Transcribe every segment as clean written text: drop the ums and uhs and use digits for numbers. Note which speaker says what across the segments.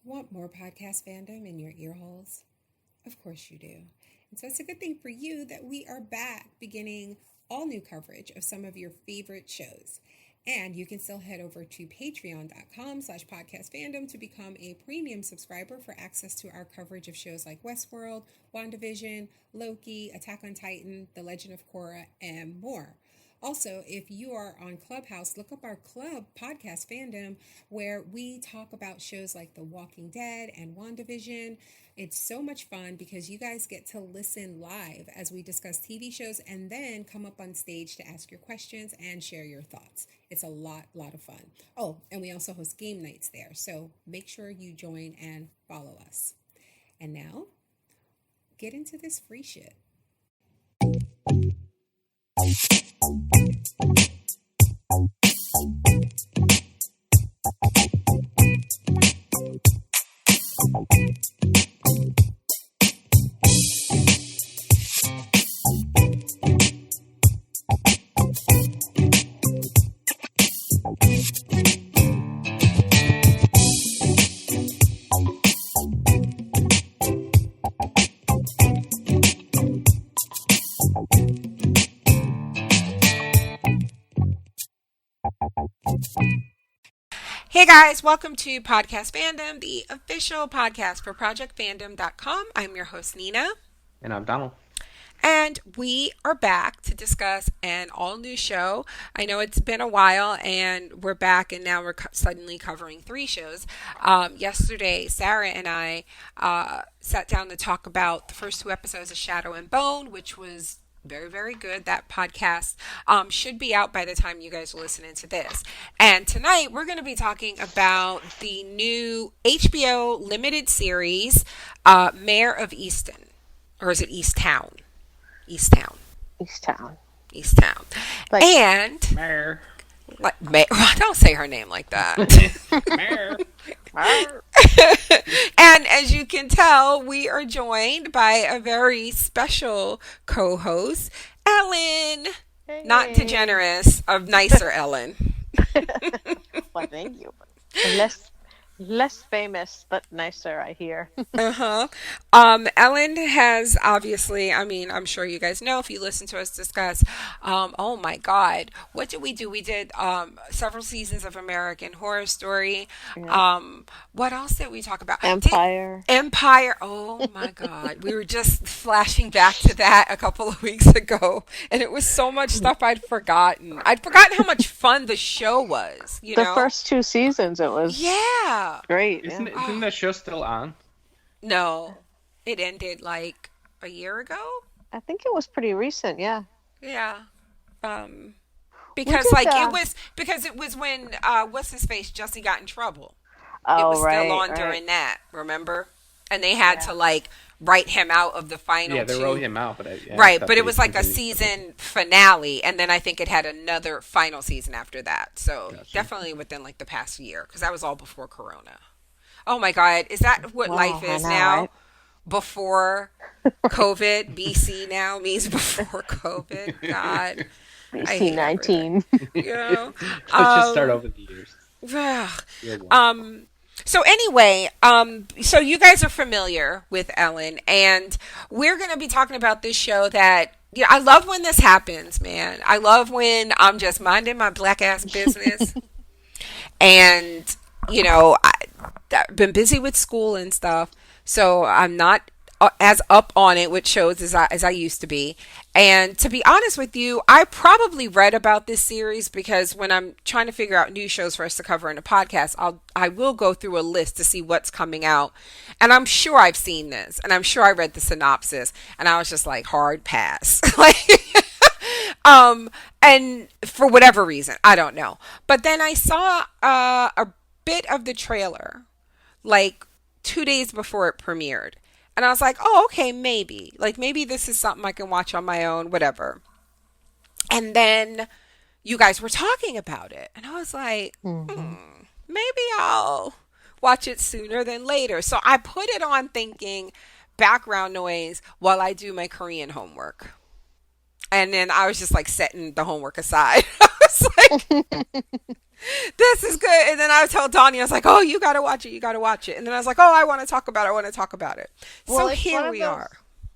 Speaker 1: Want more podcast fandom in your ear holes? Of course you do. And so it's a good thing for you that we are back beginning all new coverage of some of your favorite shows. And you can still head over to patreon.com/podcastfandom to become a premium subscriber for access to our coverage of shows like Westworld, WandaVision, Loki, Attack on Titan, The Legend of Korra, and more. Also, if you are on Clubhouse, look up our club, Podcast Fandom, where we talk about shows like The Walking Dead and WandaVision. It's so much fun because you guys get to listen live as we discuss TV shows and then come up on stage to ask your questions and share your thoughts. It's a lot of fun. Oh, and we also host game nights there. So make sure you join and follow us. And now, get into this free shit. Hey guys, welcome to Podcast Fandom, the official podcast for ProjectFandom.com. I'm your host, Nina.
Speaker 2: And I'm Donald.
Speaker 1: And we are back to discuss an all-new show. I know it's been a while, and we're back, and now we're suddenly covering 3 shows. Yesterday, Sarah and I sat down to talk about the first 2 episodes of Shadow and Bone, which was very good. That podcast should be out by the time you guys are listening to this. And tonight we're going to be talking about the new HBO limited series, Mare of Easttown. Or is it Easttown? Easttown. Like, and
Speaker 2: Mare.
Speaker 1: Don't say her name like that.
Speaker 2: Mare.
Speaker 1: And as you can tell, we are joined by a very special co-host, Ellen.
Speaker 3: Hey.
Speaker 1: Not DeGeneres, of nicer Ellen.
Speaker 3: Well, thank you. Less famous, but nicer, I hear.
Speaker 1: Ellen has obviously, I'm sure you guys know if you listen to us discuss, oh my God, what did we do? We did several seasons of American Horror Story.
Speaker 3: Yeah.
Speaker 1: What else did we talk about?
Speaker 3: Empire.
Speaker 1: Oh my God. We were just flashing back to that a couple of weeks ago, and it was so much stuff I'd forgotten. I'd forgotten how much fun the show was,
Speaker 3: The first 2 seasons, it was...
Speaker 1: Yeah.
Speaker 3: Great.
Speaker 2: Isn't that show still on?
Speaker 1: No, it ended like a year ago.
Speaker 3: I think it was pretty recent, yeah.
Speaker 1: Yeah. Because it was when what's his face Jesse got in trouble.
Speaker 3: Oh,
Speaker 1: it was
Speaker 3: right,
Speaker 1: still on during that, remember? And they had to like write him out of the final.
Speaker 2: Yeah, they wrote him out, but
Speaker 1: but it was like a season finale, and then I think it had another final season after that. So definitely within like the past year, because that was all before Corona. Oh my God, is that what life is now? Right? Before COVID, BC now means before COVID. God,
Speaker 3: BC 19.
Speaker 1: Yeah,
Speaker 2: let's just start over the years.
Speaker 1: So anyway, so you guys are familiar with Ellen, and we're going to be talking about this show that, I love when this happens, man. I love when I'm just minding my black ass business and, I've been busy with school and stuff, so I'm not as up on it with shows as I used to be. And to be honest with you, I probably read about this series because when I'm trying to figure out new shows for us to cover in a podcast, I will go through a list to see what's coming out. And I'm sure I've seen this, and I'm sure I read the synopsis, and I was just like, hard pass. And for whatever reason, I don't know. But then I saw a bit of the trailer like 2 days before it premiered. And I was like, oh, okay, maybe. Like, maybe this is something I can watch on my own, whatever. And then you guys were talking about it. And I was like, maybe I'll watch it sooner than later. So I put it on thinking background noise while I do my Korean homework. And then I was just like setting the homework aside. was like, this is good. And then I told Donnie, I was like, oh, you got to watch it. You got to watch it. And then I was like, oh, I want to talk about it. I want to talk about it.
Speaker 3: Well,
Speaker 1: So
Speaker 3: it's one
Speaker 1: here
Speaker 3: of
Speaker 1: we
Speaker 3: those.
Speaker 1: are.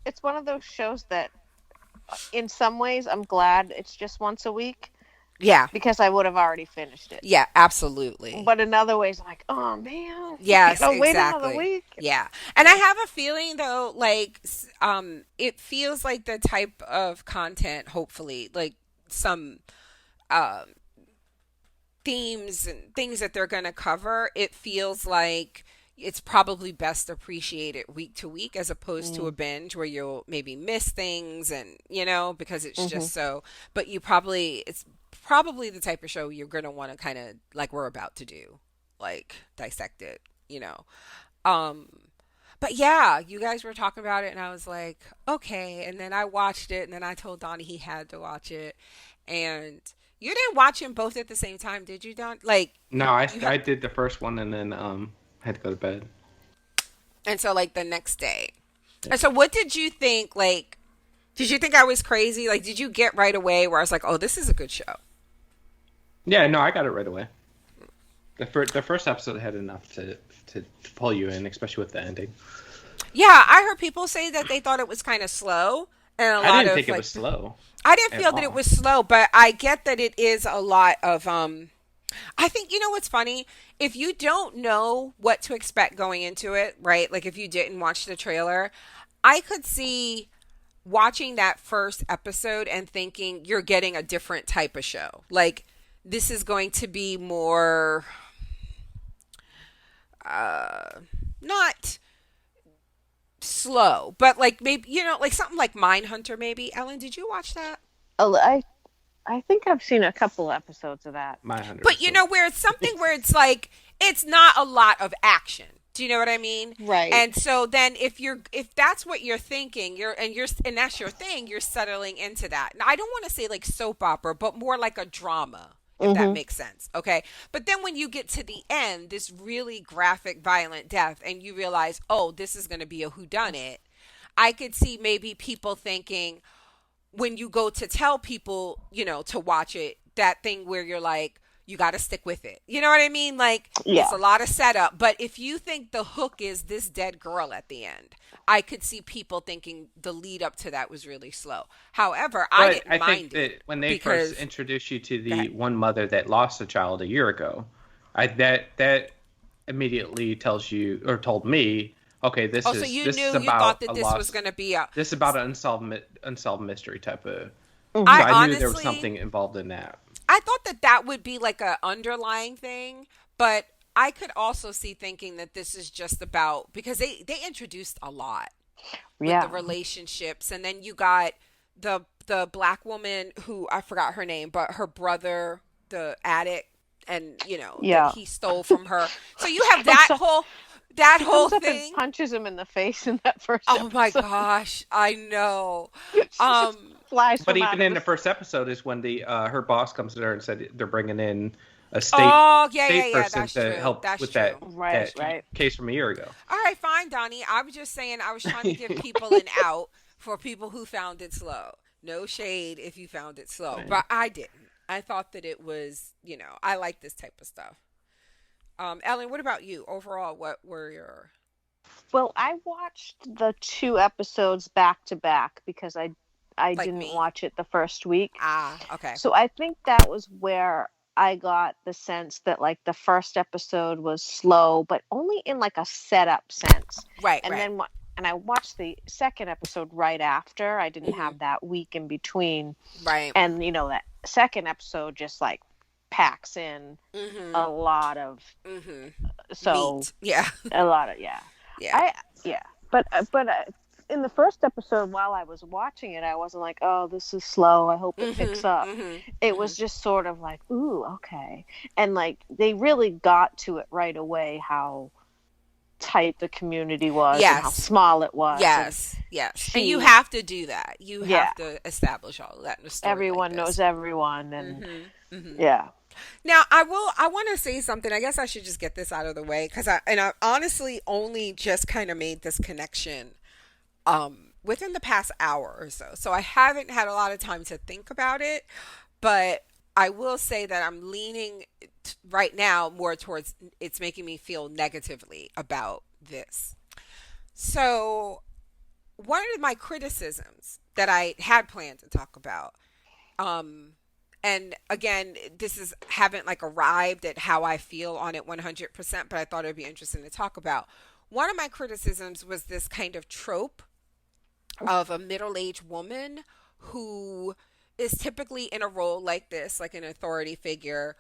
Speaker 3: It's one of those shows that, in some ways, I'm glad it's just once a week
Speaker 1: Yeah.
Speaker 3: because I would have already finished it.
Speaker 1: Yeah, absolutely.
Speaker 3: But in other ways, I'm like, oh man,
Speaker 1: Yes,
Speaker 3: gotta wait another
Speaker 1: exactly.
Speaker 3: week.
Speaker 1: Yeah. And I have a feeling though, like, it feels like the type of content, hopefully, like some, um, themes and things that they're going to cover, it feels like it's probably best appreciated week to week as opposed to a
Speaker 3: Mm.
Speaker 1: binge where you'll maybe miss things and, because it's
Speaker 3: Mm-hmm.
Speaker 1: just so, but it's probably the type of show you're going to want to kind of, like we're about to do, like dissect it, you know. Um, but yeah, you guys were talking about it and I was like, okay. And then I watched it and then I told Donnie he had to watch it. And you didn't watch them both at the same time, did you, Don? Like,
Speaker 2: No,
Speaker 1: you
Speaker 2: I
Speaker 1: had,
Speaker 2: did the first one and then had to go to bed.
Speaker 1: and so like the next day.
Speaker 2: Yeah.
Speaker 1: And so what did you think? Like, did you think I was crazy? Like, did you get right away where I was like, oh, this is a good show?
Speaker 2: Yeah, no, I got it right away. The first episode had enough to pull you in, especially with the ending.
Speaker 1: Yeah, I heard people say that they thought it was kind of slow. And a
Speaker 2: I
Speaker 1: lot
Speaker 2: didn't
Speaker 1: of
Speaker 2: think it
Speaker 1: like,
Speaker 2: was slow
Speaker 1: I didn't
Speaker 2: at
Speaker 1: feel that it
Speaker 2: all.
Speaker 1: was slow, but I get that it is a lot of I think you know what's funny? If you don't know what to expect going into it, right? Like if you didn't watch the trailer, I could see watching that first episode and thinking you're getting a different type of show. Like this is going to be more not slow, but like maybe like something like Mindhunter maybe. Ellen, did you watch that?
Speaker 3: Oh, I think I've seen a couple episodes of that.
Speaker 2: My hundred.
Speaker 1: But where it's something where it's like it's not a lot of action. Do you know what I mean?
Speaker 3: Right.
Speaker 1: And so then if that's what you're thinking, and that's your thing, you're settling into that. Now I don't want to say like soap opera, but more like a drama, if that
Speaker 3: Mm-hmm.
Speaker 1: makes sense. Okay. But then when you get to the end, this really graphic, violent death, and you realize, oh, this is going to be a whodunit. I could see maybe people thinking when you go to tell people, to watch it, that thing where you're like, you got to stick with it. You know what I mean? Like,
Speaker 3: Yeah.
Speaker 1: it's a lot of setup. But if you think the hook is this dead girl at the end, I could see people thinking the lead up to that was really slow. However, I
Speaker 2: But
Speaker 1: didn't
Speaker 2: I think
Speaker 1: mind
Speaker 2: that
Speaker 1: it
Speaker 2: when they
Speaker 1: because
Speaker 2: first introduced you to
Speaker 1: Go
Speaker 2: the
Speaker 1: ahead.
Speaker 2: one mother that lost a child a year ago, that immediately tells you or told me, okay, this
Speaker 1: Oh,
Speaker 2: is
Speaker 1: so you
Speaker 2: this
Speaker 1: knew
Speaker 2: is
Speaker 1: you thought
Speaker 2: about
Speaker 1: that
Speaker 2: a
Speaker 1: this was
Speaker 2: lost.
Speaker 1: going to be a.
Speaker 2: This is about an unsolved mystery type of. So
Speaker 3: Mm-hmm.
Speaker 1: I
Speaker 2: I knew there was
Speaker 1: honestly,
Speaker 2: something involved in that.
Speaker 1: I thought that would be like a underlying thing, but I could also see thinking that this is just about because they introduced a lot with the
Speaker 3: Yeah.
Speaker 1: relationships, and then you got the black woman who I forgot her name, but her brother, the addict, and that
Speaker 3: Yeah.
Speaker 1: he stole from her. So you have
Speaker 3: Comes
Speaker 1: that
Speaker 3: up,
Speaker 1: whole
Speaker 3: comes up and
Speaker 1: thing.
Speaker 3: punches him in the face in that first
Speaker 1: Oh my
Speaker 3: episode.
Speaker 1: gosh, I know.
Speaker 3: She just
Speaker 1: Um,
Speaker 3: flies
Speaker 2: But
Speaker 3: from out
Speaker 2: even
Speaker 3: of
Speaker 2: in the
Speaker 3: the.
Speaker 2: first episode is when the her boss comes to her and said they're bringing in a
Speaker 1: oh yeah,
Speaker 2: state person
Speaker 1: that's
Speaker 2: to
Speaker 1: true.
Speaker 2: help
Speaker 1: That's
Speaker 2: with
Speaker 1: true.
Speaker 3: Right,
Speaker 2: that
Speaker 3: right.
Speaker 2: case from a year ago.
Speaker 1: All right, fine, Donnie. I was just saying I was trying to give people an out for people who found it slow. No shade if you found it slow,
Speaker 2: Right.
Speaker 1: but I didn't. I thought that it was, I like this type of stuff. Ellen, what about you? Overall, what were your
Speaker 3: Well, I watched the two episodes back to back because I
Speaker 1: like
Speaker 3: didn't
Speaker 1: me?
Speaker 3: watch it the first week.
Speaker 1: Okay.
Speaker 3: So I think that was where I got the sense that like the first episode was slow, but only in like a setup sense.
Speaker 1: Right,
Speaker 3: And
Speaker 1: right.
Speaker 3: then and I watched the second episode right after. I didn't
Speaker 1: Mhm.
Speaker 3: have that week in between.
Speaker 1: Right.
Speaker 3: And that second episode just like packs in
Speaker 1: Mhm.
Speaker 3: a lot of
Speaker 1: Mhm.
Speaker 3: so
Speaker 1: Meat. Yeah.
Speaker 3: a lot of yeah.
Speaker 1: Yeah.
Speaker 3: But in the first episode, while I was watching it, I wasn't like, "Oh, this is slow. I hope it picks up." It was just sort of like, "Ooh, okay," and like they really got to it right away how tight the community was and how
Speaker 1: Yes.
Speaker 3: small it was.
Speaker 1: Yes. Yes. And you
Speaker 3: she-
Speaker 1: have to do that. You
Speaker 3: Yeah.
Speaker 1: have to establish all of that in a
Speaker 3: And
Speaker 1: story
Speaker 3: everyone
Speaker 1: like
Speaker 3: knows
Speaker 1: this.
Speaker 3: everyone, and
Speaker 1: Mhm.
Speaker 3: yeah,
Speaker 1: Now, I want to say something. I guess I should just get this out of the way because I honestly only just kind of made this connection within the past hour or so. So I haven't had a lot of time to think about it, but I will say that I'm leaning right now more towards it's making me feel negatively about this. So, one of my criticisms that I had planned to talk about, um, and again, this is haven't like arrived at how I feel on it 100%, but I thought it would be interesting to talk about. One of my criticisms was this kind of trope of a middle-aged woman who is typically in a role like this, like an authority figure,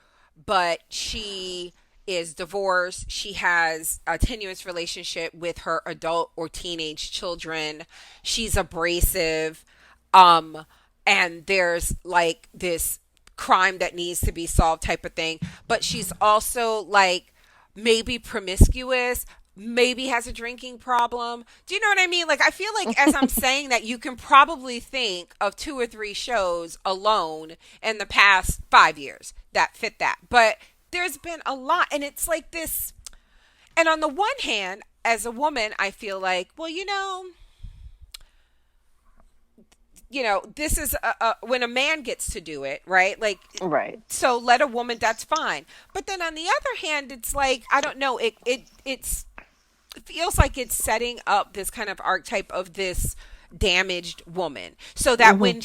Speaker 1: but she is divorced. She has a tenuous relationship with her adult or teenage children. She's abrasive. Um, and there's like this crime that needs to be solved type of thing. But she's also like maybe promiscuous, maybe has a drinking problem. Do you know what I mean? Like, I feel like as I'm saying that, you can probably think of 2 or 3 shows alone in the past 5 years that fit that. But there's been a lot, and it's like this. And on the one hand, as a woman, I feel like, well, this is when a man gets to do it, right? Like,
Speaker 3: Right.
Speaker 1: so let a woman, that's fine. But then on the other hand, it's like, I don't know, it feels like it's setting up this kind of archetype of this damaged woman, so that when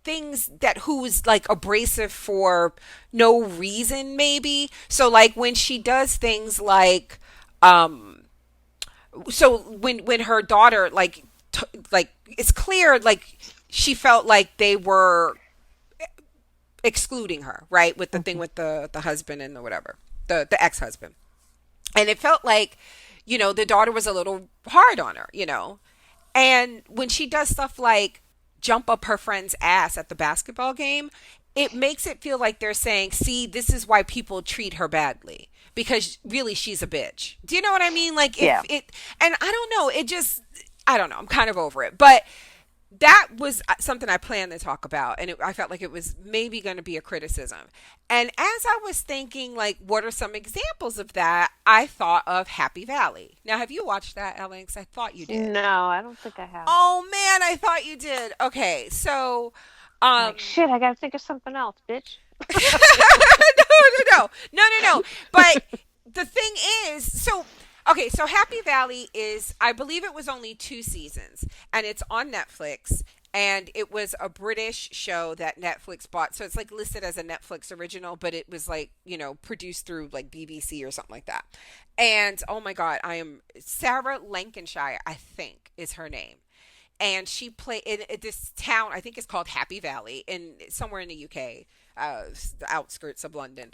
Speaker 1: things that who's like abrasive for no reason, maybe, so like when she does things like so when her daughter like it's clear like she felt like they were excluding her, right, with the thing with the husband and the whatever, the ex-husband. And it felt like, the daughter was a little hard on her, And when she does stuff like jump up her friend's ass at the basketball game, it makes it feel like they're saying, see, this is why people treat her badly. Because really, she's a bitch. Do you know what I mean? Like, and I don't know, I don't know, I'm kind of over it. But that was something I planned to talk about, and I felt like it was maybe going to be a criticism. And as I was thinking, like, what are some examples of that, I thought of Happy Valley. Now, have you watched that, Ellen? 'Cause I thought you did.
Speaker 3: No, I don't think I have.
Speaker 1: Oh man, I thought you did. Okay, so,
Speaker 3: Like, shit, I gotta think of something else, bitch.
Speaker 1: no. But the thing is, okay, so Happy Valley is, I believe it was only 2 seasons, and it's on Netflix, and it was a British show that Netflix bought. So it's like listed as a Netflix original, but it was like, produced through like BBC or something like that. And oh my God, Sarah Lancashire, I think is her name. And she played in this town, I think it's called Happy Valley, in somewhere in the UK, the outskirts of London.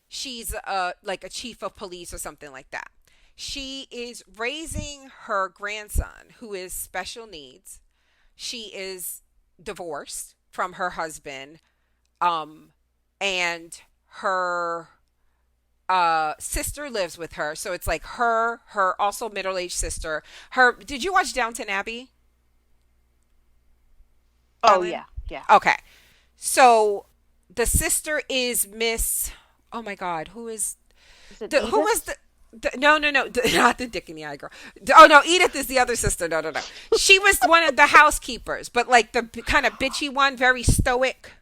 Speaker 1: She's like a chief of police or something like that. She is raising her grandson, who is special needs. She is divorced from her husband, and her sister lives with her. So it's like her also middle-aged sister. Did you watch Downton Abbey?
Speaker 3: Oh,
Speaker 1: Ellen?
Speaker 3: yeah.
Speaker 1: Okay. So the sister is Miss. Oh my God, who was who was no, not the Dick in the Eye girl. Oh no, Edith is the other sister. No. She was one of the housekeepers, but like the kind of bitchy one, very stoic.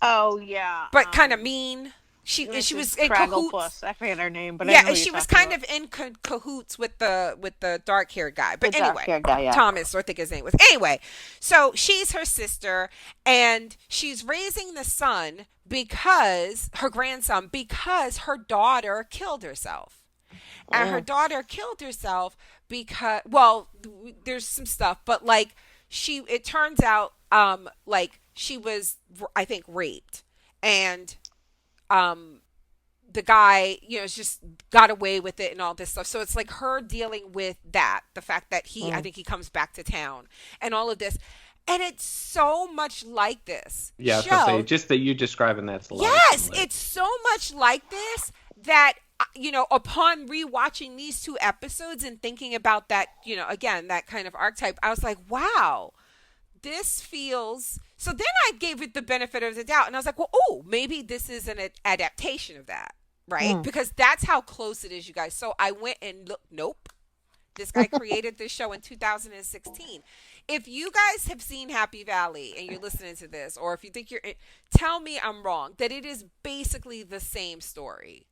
Speaker 3: Oh yeah.
Speaker 1: But kind of mean. She was in cahoots.
Speaker 3: I forget her name, but
Speaker 1: yeah, she was kind of in cahoots with the dark haired guy. But anyway, Thomas, or I think his name was. Anyway, so she's her sister, and she's raising the son her grandson, because her daughter killed herself. And her daughter killed herself because, well, there's some stuff, but like it turns out, like she was, I think, raped, and the guy, just got away with it and all this stuff. So it's like her dealing with that, the fact that I think he comes back to town and all of this. And it's so much like this.
Speaker 2: Yeah, I was gonna say, just that you describing that's a lot.
Speaker 1: Yes, it's so much like this that, upon rewatching these 2 episodes and thinking about that, again, that kind of archetype, I was like, wow, this feels. So then I gave it the benefit of the doubt, and I was like, well, maybe this is an adaptation of that, right? Because that's how close it is, you guys. So I went and looked. Nope, This guy created this show in 2016. If you guys have seen Happy Valley and you're listening to this, or if you think tell me I'm wrong, that it is basically the same story.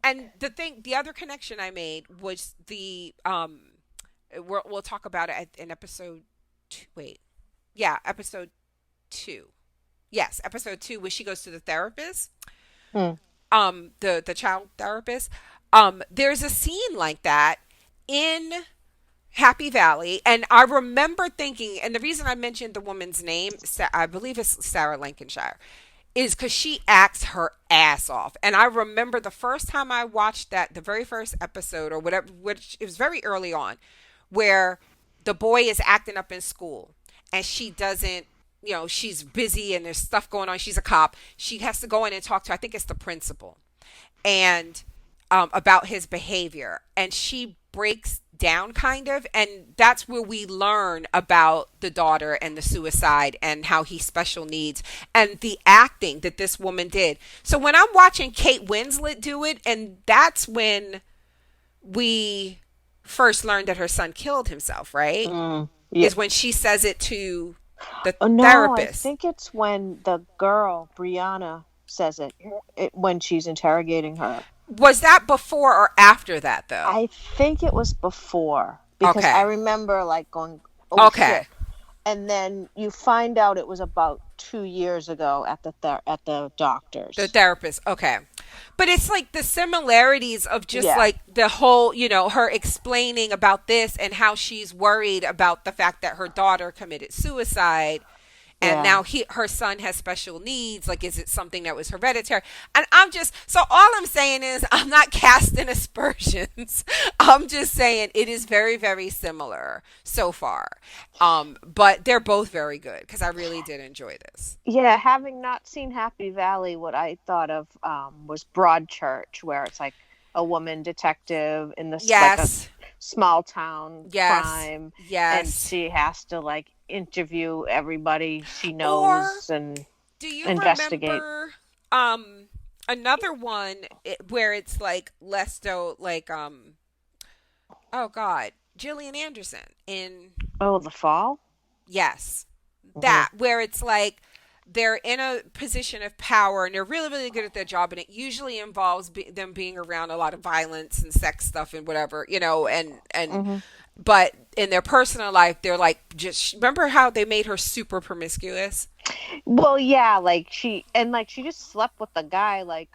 Speaker 1: And the other connection I made was we'll talk about it in episode two. Wait, yeah, episode 2. Yes, episode 2, where she goes to the therapist, the child therapist. There's a scene like that in Happy Valley, and I remember thinking, and the reason I mentioned the woman's name, I believe it's Sarah Lancashire, is because she acts her ass off. And I remember the first time I watched that, the very first episode or whatever, which it was very early on, where the boy is acting up in school and she doesn't, she's busy and there's stuff going on. She's a cop. She has to go in and talk to, I think it's the principal, and about his behavior. And she breaks down kind of, and that's where we learn about the daughter and the suicide and how he's special needs and the acting that this woman did. So when I'm watching Kate Winslet do it, and that's when we first learned that her son killed himself, right?
Speaker 3: Yeah.
Speaker 1: Is when she says it to the
Speaker 3: No,
Speaker 1: therapist.
Speaker 3: I think it's when the girl Brianna says it when she's interrogating her.
Speaker 1: Was that before or after that, though?
Speaker 3: I think it was before, because
Speaker 1: Okay.
Speaker 3: I remember like going, oh
Speaker 1: Okay.
Speaker 3: shit. And then you find out it was about 2 years ago at the doctor's.
Speaker 1: The therapist. Okay. But it's like the similarities of just
Speaker 3: Yeah.
Speaker 1: like the whole, her explaining about this and how she's worried about the fact that her daughter committed suicide. And
Speaker 3: Yeah.
Speaker 1: now her son has special needs. Like, is it something that was hereditary? And so all I'm saying is I'm not casting aspersions. I'm just saying it is very, very similar so far. But they're both very good because I really did enjoy this.
Speaker 3: Yeah, having not seen Happy Valley, what I thought of was Broadchurch, where it's like a woman detective in this like a
Speaker 1: Yes.
Speaker 3: small town
Speaker 1: Yes.
Speaker 3: crime, and
Speaker 1: Yes.
Speaker 3: she has to like interview everybody she knows and
Speaker 1: Do you
Speaker 3: investigate.
Speaker 1: remember another one where it's like Lesto, like oh God, Gillian Anderson in
Speaker 3: Oh, The Fall?
Speaker 1: yes, that where it's like they're in a position of power and they're really, really good at their job, and it usually involves them being around a lot of violence and sex stuff and whatever, and but in their personal life they're like, just remember how they made her super promiscuous?
Speaker 3: Well, yeah, like she just slept with the guy, like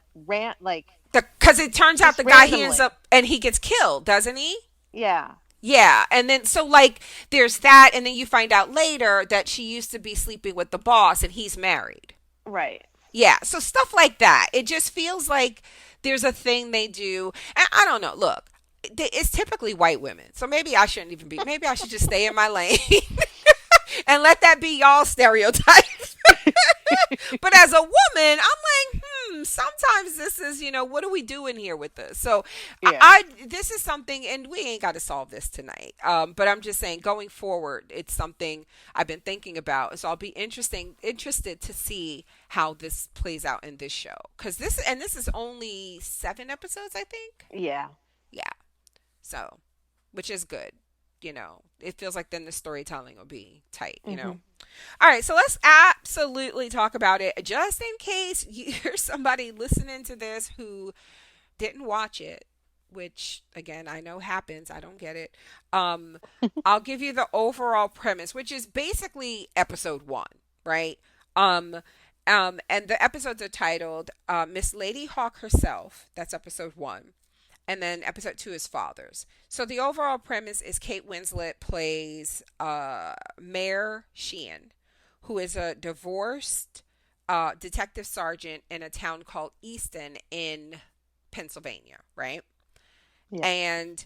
Speaker 1: Because it turns out
Speaker 3: just
Speaker 1: the guy, he
Speaker 3: randomly.
Speaker 1: ends up and he gets killed, doesn't he?
Speaker 3: yeah.
Speaker 1: Yeah, and then so like there's that, and then you find out later that she used to be sleeping with the boss and he's married.
Speaker 3: Right.
Speaker 1: Yeah, so stuff like that. It just feels like there's a thing they do, and I don't know. Look, it's typically white women, so maybe I shouldn't even be. Maybe I should just stay in my lane and let that be y'all stereotypes. But as a woman, I'm like, sometimes this is, what are we doing here with this? So
Speaker 3: Yeah.
Speaker 1: this is something, and we ain't got to solve this tonight. But I'm just saying, going forward, it's something I've been thinking about. So I'll be interested to see how this plays out in this show. Because this is only 7 episodes, I think.
Speaker 3: Yeah.
Speaker 1: Yeah. So, which is good. It feels like then the storytelling will be tight, All right, so let's absolutely talk about it. Just in case you're somebody listening to this who didn't watch it, which again I know happens. I don't get it. I'll give you the overall premise, which is basically episode 1, right? And the episodes are titled Miss Lady Hawk Herself. That's episode 1. And then episode 2 is Fathers. So the overall premise is Kate Winslet plays Mayor Sheehan, who is a divorced detective sergeant in a town called Easton in Pennsylvania, right?
Speaker 3: Yeah.
Speaker 1: And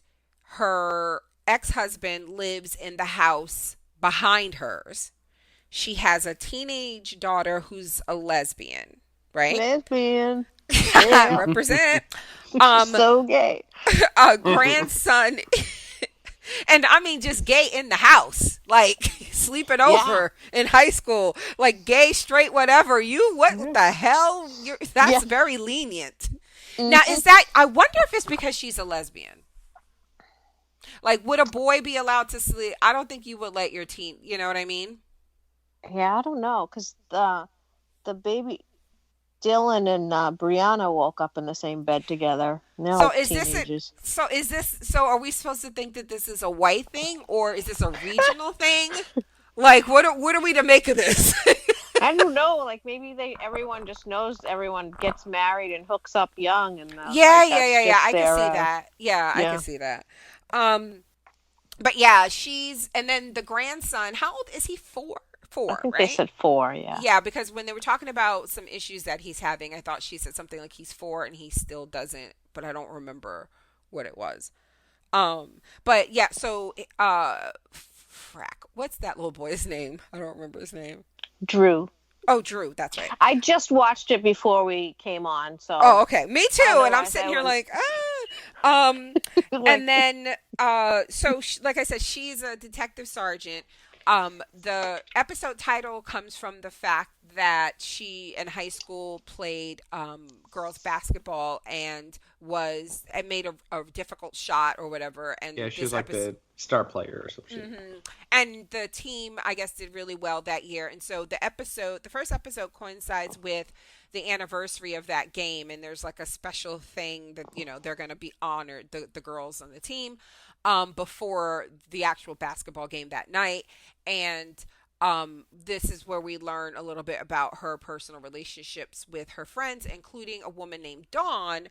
Speaker 1: her ex-husband lives in the house behind hers. She has a teenage daughter who's a lesbian, right?
Speaker 3: Lesbian. Yeah.
Speaker 1: Represent.
Speaker 3: So gay.
Speaker 1: A grandson, and I mean just gay in the house, like sleeping over in high school, like gay, straight, whatever. What the hell? That's very lenient. Now, is that? I wonder if it's because she's a lesbian. Like, would a boy be allowed to sleep? I don't think you would let your teen, you know what I mean?
Speaker 3: Yeah, I don't know, because the baby Dylan and Brianna woke up in the same bed together. And they're
Speaker 1: So
Speaker 3: like
Speaker 1: is this a,
Speaker 3: teenagers.
Speaker 1: so are we supposed to think that this is a white thing or is this a regional thing? Like, what are we to make of this?
Speaker 3: I don't know. Like maybe everyone just knows everyone gets married and hooks up young, and
Speaker 1: Yeah,
Speaker 3: like
Speaker 1: yeah,
Speaker 3: that's
Speaker 1: yeah, yeah.
Speaker 3: just
Speaker 1: I can
Speaker 3: their
Speaker 1: see that. Yeah, I can
Speaker 3: yeah.
Speaker 1: see that. Um, but yeah, and then the grandson, how old is he?
Speaker 3: I
Speaker 1: Four,
Speaker 3: think they
Speaker 1: right?
Speaker 3: said 4. Yeah.
Speaker 1: Yeah, because when they were talking about some issues that he's having, I thought she said something like he's 4 and he still doesn't, but I don't remember what it was. But yeah, so frack, what's that little boy's name? I don't remember his name.
Speaker 3: Drew.
Speaker 1: Oh, Drew, that's right.
Speaker 3: I just watched it before we came on, so
Speaker 1: Oh, okay. Me too. And I'm
Speaker 3: otherwise
Speaker 1: sitting
Speaker 3: I
Speaker 1: here
Speaker 3: would
Speaker 1: like, ah.
Speaker 3: like
Speaker 1: And then, so like I said, she's a detective sergeant. The episode title comes from the fact that she in high school played girls basketball and made a difficult shot or whatever. And
Speaker 2: Yeah, she
Speaker 1: this
Speaker 2: was like
Speaker 1: episode,
Speaker 2: the star player or some shit.
Speaker 1: and the team, I guess, did really well that year. And so the first episode coincides with the anniversary of that game. And there's like a special thing that, they're going to be honored, the girls on the team, before the actual basketball game that night. And this is where we learn a little bit about her personal relationships with her friends, including a woman named Dawn,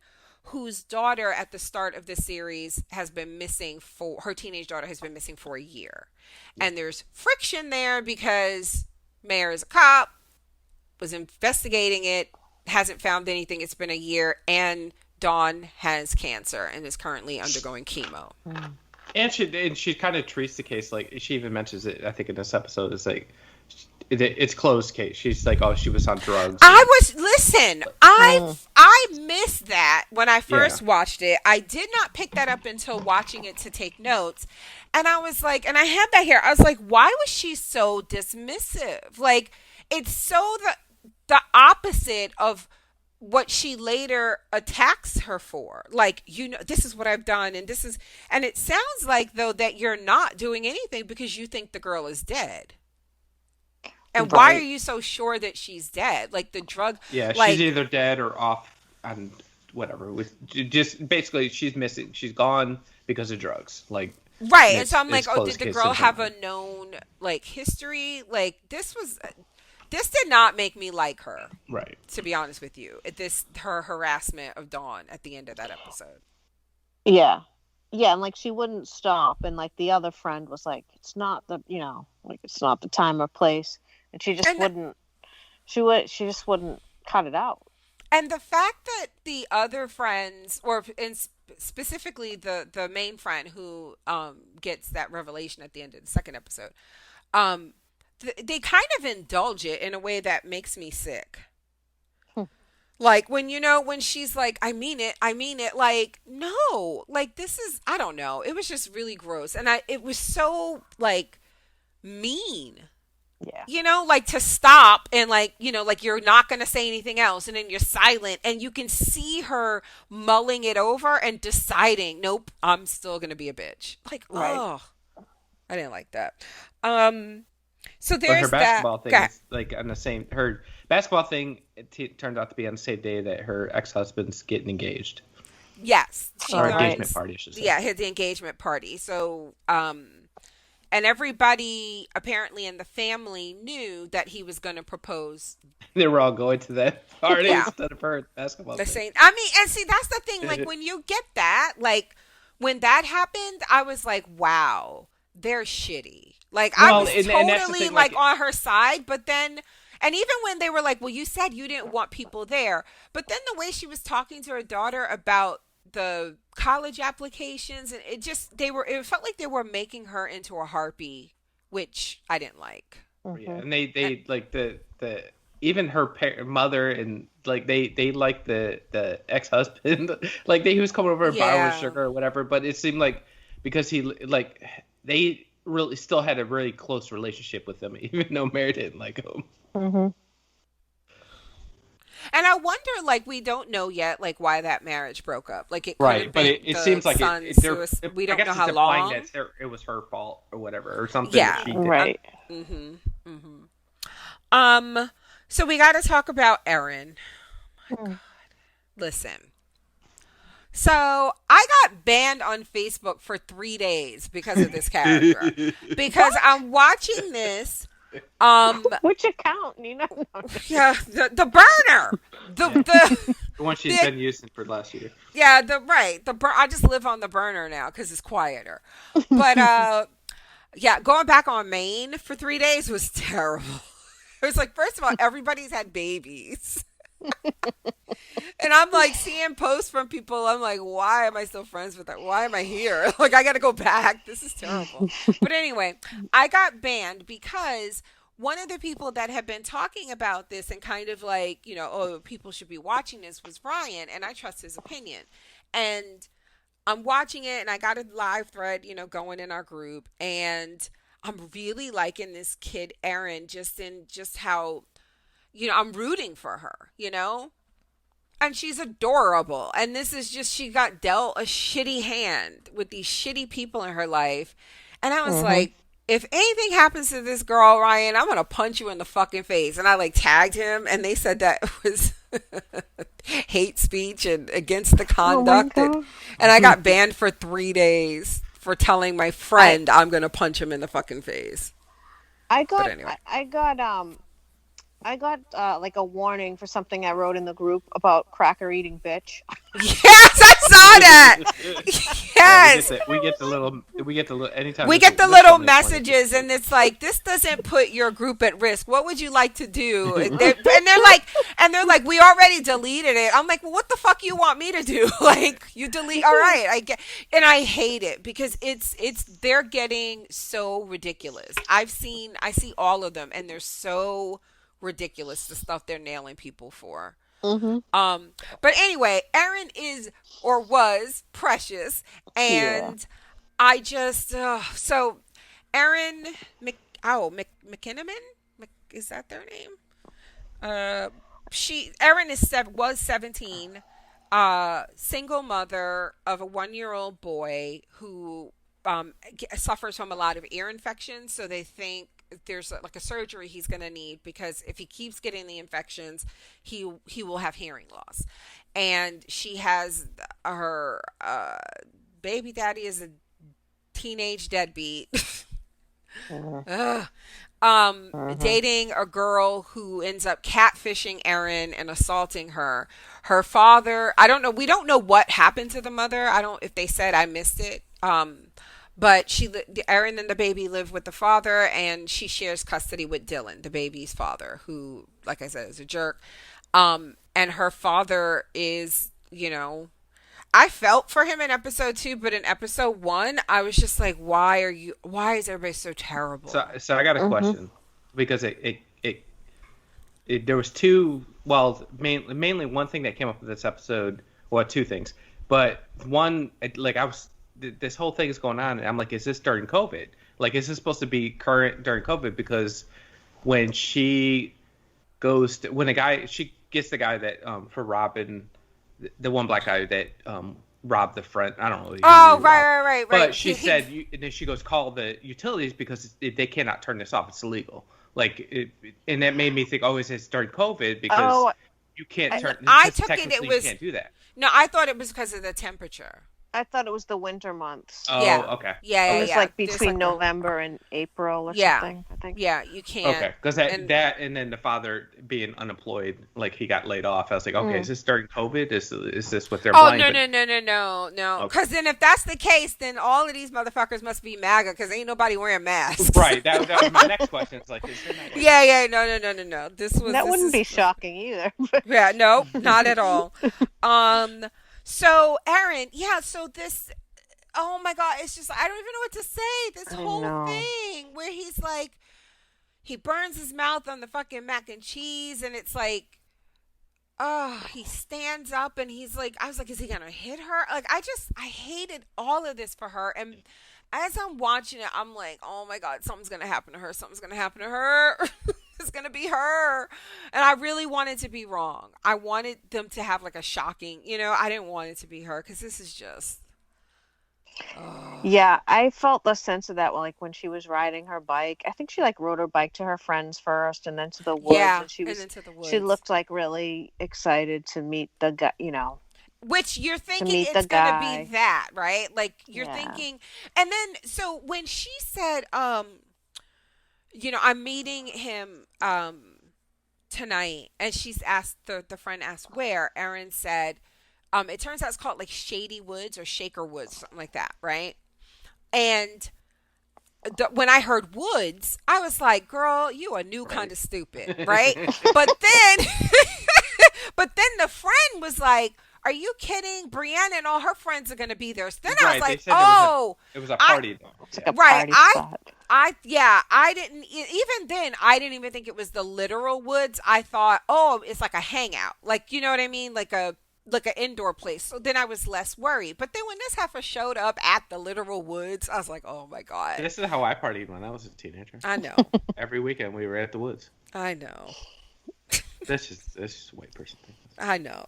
Speaker 1: whose daughter at the start of the series has been missing her teenage daughter has been missing for a year. And there's friction there because Mayor is a cop, was investigating it, hasn't found anything. It's been a year, and Dawn has cancer and is currently undergoing chemo.
Speaker 2: And she kind of treats the case like she even mentions it. I think in this episode is like it's closed case. She's like, oh, she was on drugs.
Speaker 1: I missed that when I first watched it. I did not pick that up until watching it to take notes. And I was like, and I had that here. I was like, why was she so dismissive? Like, it's so the opposite of what she later attacks her for. Like, this is what I've done, and it sounds like though that you're not doing anything because you think the girl is dead. And
Speaker 3: Right.
Speaker 1: why are you so sure that she's dead? Like the drug.
Speaker 2: Yeah,
Speaker 1: like,
Speaker 2: she's either dead or off on whatever. Just basically, she's missing. She's gone because of drugs. Like
Speaker 1: right. And so I'm like,
Speaker 2: it's
Speaker 1: oh, did
Speaker 2: closed
Speaker 1: the
Speaker 2: case
Speaker 1: girl have
Speaker 2: syndrome.
Speaker 1: a known like history? Like this did not make me like her.
Speaker 2: Right.
Speaker 1: To be honest with you, her harassment of Dawn at the end of that episode.
Speaker 3: yeah. Yeah, and like she wouldn't stop, and like the other friend was like, it's not the it's not the time or place. And she just wouldn't. She just wouldn't cut it out.
Speaker 1: And the fact that the other friends, or specifically the main friend who gets that revelation at the end of the second episode, they kind of indulge it in a way that makes me sick. Like when she's like, I mean it, like, no, like this is, I don't know. It was just really gross. And it was so like mean.
Speaker 3: Yeah.
Speaker 1: Like to stop and like, like you're not going to say anything else. And then you're silent and you can see her mulling it over and deciding, nope, I'm still going to be a bitch. Like,
Speaker 3: Right.
Speaker 1: oh, I didn't like that. So
Speaker 2: But
Speaker 1: there's
Speaker 2: her basketball
Speaker 1: that.
Speaker 2: thing is like on the same. Her basketball thing turned out to be on the same day that her ex-husband's getting engaged.
Speaker 1: Yes.
Speaker 2: Or
Speaker 3: Right.
Speaker 2: engagement party, I should say.
Speaker 1: Yeah, the engagement party. So, and everybody apparently in the family knew that he was going to propose.
Speaker 2: They were all going to that party
Speaker 1: Yeah.
Speaker 2: instead of her basketball
Speaker 1: The
Speaker 2: thing.
Speaker 1: same. I mean, and see, that's the thing. Like when you get that, like when that happened, I was like, wow, they're shitty. Like I was
Speaker 2: and that's the
Speaker 1: totally
Speaker 2: thing,
Speaker 1: like
Speaker 2: like-
Speaker 1: on her side, but then, and even when they were like, well, you said you didn't want people there, but then the way she was talking to her daughter about the college applications, and it felt like they were making her into a harpy, which I didn't like.
Speaker 2: Yeah, and they like the even her mother and like they like the ex-husband, like he was coming over and buying her sugar or whatever, but it seemed like because he like they really still had a really close relationship with him, even though Mary didn't like him.
Speaker 3: Mm-hmm.
Speaker 1: And I wonder, like, we don't know yet, like, why that marriage broke up. Like, it could
Speaker 2: Right,
Speaker 1: have
Speaker 2: but
Speaker 1: been
Speaker 2: it
Speaker 1: the
Speaker 2: seems like
Speaker 1: son's we
Speaker 2: I
Speaker 1: don't know
Speaker 2: guess it's
Speaker 1: how
Speaker 2: implying
Speaker 1: long.
Speaker 2: that it was her fault or whatever, or something that
Speaker 1: Yeah.
Speaker 2: she did.
Speaker 3: Right.
Speaker 1: Mm-hmm. Mm-hmm. So we got to talk about Erin.
Speaker 3: Mm.
Speaker 1: Listen. So I got banned on Facebook for 3 days because of this character. Because I'm watching this.
Speaker 3: Which account, Nina?
Speaker 1: Yeah, the burner. The
Speaker 2: The one she's been using for last year.
Speaker 1: Yeah, I just live on the burner now because it's quieter. But yeah, going back on Maine for 3 days was terrible. It was like, first of all, everybody's had babies. And I'm like seeing posts from people. I'm like, why am I still friends with that? Why am I here? Like, I got to go back. This is terrible. But anyway, I got banned because one of the people that had been talking about this and kind of like, oh, people should be watching this was Ryan. And I trust his opinion. And I'm watching it and I got a live thread, going in our group. And I'm really liking this kid, Erin, just how, I'm rooting for her. And she's adorable. And this is just, she got dealt a shitty hand with these shitty people in her life. And I was like, if anything happens to this girl, Ryan, I'm going to punch you in the fucking face. And I like tagged him and they said that it was hate speech and against the conduct. And I got banned for 3 days for telling my friend I'm going to punch him in the fucking face.
Speaker 3: Anyway. I got like a warning for something I wrote in the group about cracker eating bitch.
Speaker 1: Yes, I saw that. Yes,
Speaker 2: yeah, we get the little anytime
Speaker 1: we get the little messages, and it's like, this doesn't put your group at risk. What would you like to do? And they're like, we already deleted it. I'm like, well, what the fuck you want me to do? Like, you delete? All right, and I hate it because they're getting so ridiculous. I see all of them, and they're so ridiculous, the stuff they're nailing people for. But anyway, Erin is or was precious, and I just so Erin McKinnon, is that their name? Erin was 17, single mother of a 1-year-old boy who suffers from a lot of ear infections, so they think there's like a surgery he's going to need because if he keeps getting the infections, he will have hearing loss. And she has her baby daddy is a teenage deadbeat. Dating a girl who ends up catfishing Erin and assaulting her. Her father, we don't know what happened to the mother. If they said, I missed it. But Erin and the baby live with the father, and she shares custody with Dylan, the baby's father, who, like I said, is a jerk. And her father is, I felt for him in episode 2, but in episode 1, I was just like, why is everybody so terrible?
Speaker 2: So I got a question, because there was two, well, mainly one thing that came up with this episode, well, two things, but one, like this whole thing is going on, and I'm like, is this during COVID? Like, is this supposed to be current during COVID? Because when she she gets the guy that for Robin, the one black guy that robbed the friend. I don't know.
Speaker 1: Oh, right.
Speaker 2: But she said, and then she goes, call the utilities because they cannot turn this off. It's illegal. Like, and that made me think, is this during COVID? Because you can't turn.
Speaker 1: I took it was.
Speaker 2: You can't do that.
Speaker 1: No, I thought it was because of the temperature.
Speaker 3: I thought it was the winter months.
Speaker 2: Oh,
Speaker 1: yeah.
Speaker 2: Okay.
Speaker 1: Yeah,
Speaker 3: it was like between November and April or something, I think.
Speaker 1: Yeah, you can't.
Speaker 2: Okay, because and then the father being unemployed, like he got laid off. I was like, okay, is this during COVID? Is this what they're
Speaker 1: playing? No. Because then if that's the case, then all of these motherfuckers must be MAGA because ain't nobody wearing masks.
Speaker 2: Right. That was my next question. It's like, is there MAGA?
Speaker 1: Yeah. No.
Speaker 3: That wouldn't be shocking either.
Speaker 1: Yeah. No, not at all. So Erin, so this. Oh my God, it's just, I don't even know what to say. This whole thing where he's like, he burns his mouth on the fucking mac and cheese, and it's like, he stands up and he's like, I was like, is he gonna hit her? Like, I hated all of this for her. And as I'm watching it, I'm like, oh my God, something's gonna happen to her. It's gonna be her. And I really wanted to be wrong. I wanted them to have like a shocking, I didn't want it to be her because this is just. Oh.
Speaker 3: Yeah, I felt the sense of that like when she was riding her bike. I think she like rode her bike to her friends first and then to the woods,
Speaker 1: Yeah,
Speaker 3: and she
Speaker 1: and
Speaker 3: was
Speaker 1: then to the
Speaker 3: she
Speaker 1: woods.
Speaker 3: looked like really excited to meet the guy,
Speaker 1: Which you're
Speaker 3: to
Speaker 1: thinking
Speaker 3: meet the
Speaker 1: it's gonna be
Speaker 3: guy.
Speaker 1: that, right? Like you're
Speaker 3: Yeah.
Speaker 1: thinking, and then so when she said, I'm meeting him tonight, and she's asked the friend asked where. Erin said, it turns out it's called like Shady Woods or Shaker Woods, something like that, right? And when I heard woods, I was like, "Girl, you a new kind of stupid, right?" But then, but then the friend was like, "Are you kidding? Brianna and all her friends are gonna be there." So then I was like, "Oh,
Speaker 2: it was a party though.
Speaker 3: It's like a
Speaker 1: right."
Speaker 3: party spot.
Speaker 1: I didn't even then. I didn't even think it was the literal woods. I thought, oh, it's like a hangout, like you know what I mean, like an indoor place. So then I was less worried. But then when this heifer showed up at the literal woods, I was like, oh my god.
Speaker 2: This is how I partied when I was a teenager.
Speaker 1: I know.
Speaker 2: Every weekend we were at the woods.
Speaker 1: I know.
Speaker 2: That's just a white person thing.
Speaker 1: I know.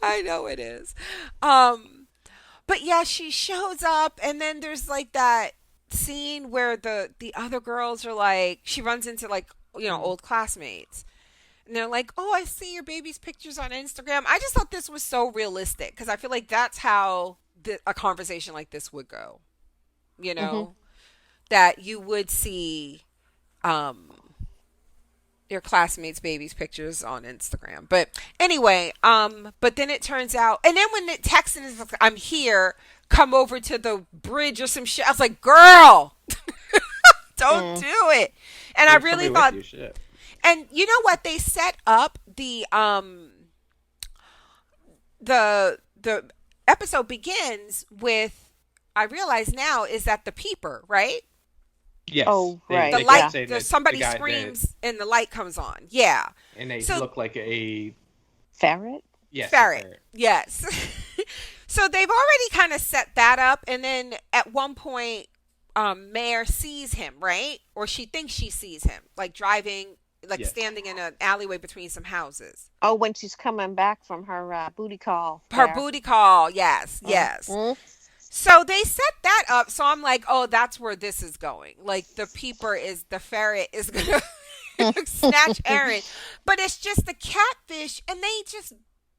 Speaker 1: I know it is. But yeah, she shows up, and then there's like that scene where the other girls are like, she runs into like old classmates. And they're like, oh, I see your baby's pictures on Instagram. I just thought this was so realistic because I feel like that's how a conversation like this would go. That you would see your classmates' baby's pictures on Instagram. But anyway, but then it turns out, and then when the text is like, I'm here, come over to the bridge or some shit. I was like, girl, don't do it. And I really thought. And you know what? They set up the episode begins with, I realize now, is that the peeper, right?
Speaker 3: Yes. Oh, right.
Speaker 1: The light, somebody screams and the light comes on. Yeah.
Speaker 2: And they look like a
Speaker 3: ferret?
Speaker 2: Yes.
Speaker 1: Ferret. Yes. So they've already kind of set that up, and then at one point Mare sees him, right? Or she thinks she sees him, like driving, like standing in an alleyway between some houses.
Speaker 3: Oh, when she's coming back from her booty call.
Speaker 1: Her booty call, yes. So they set that up, so I'm like, oh, that's where this is going. Like the ferret is gonna snatch Erin, but it's just the catfish, and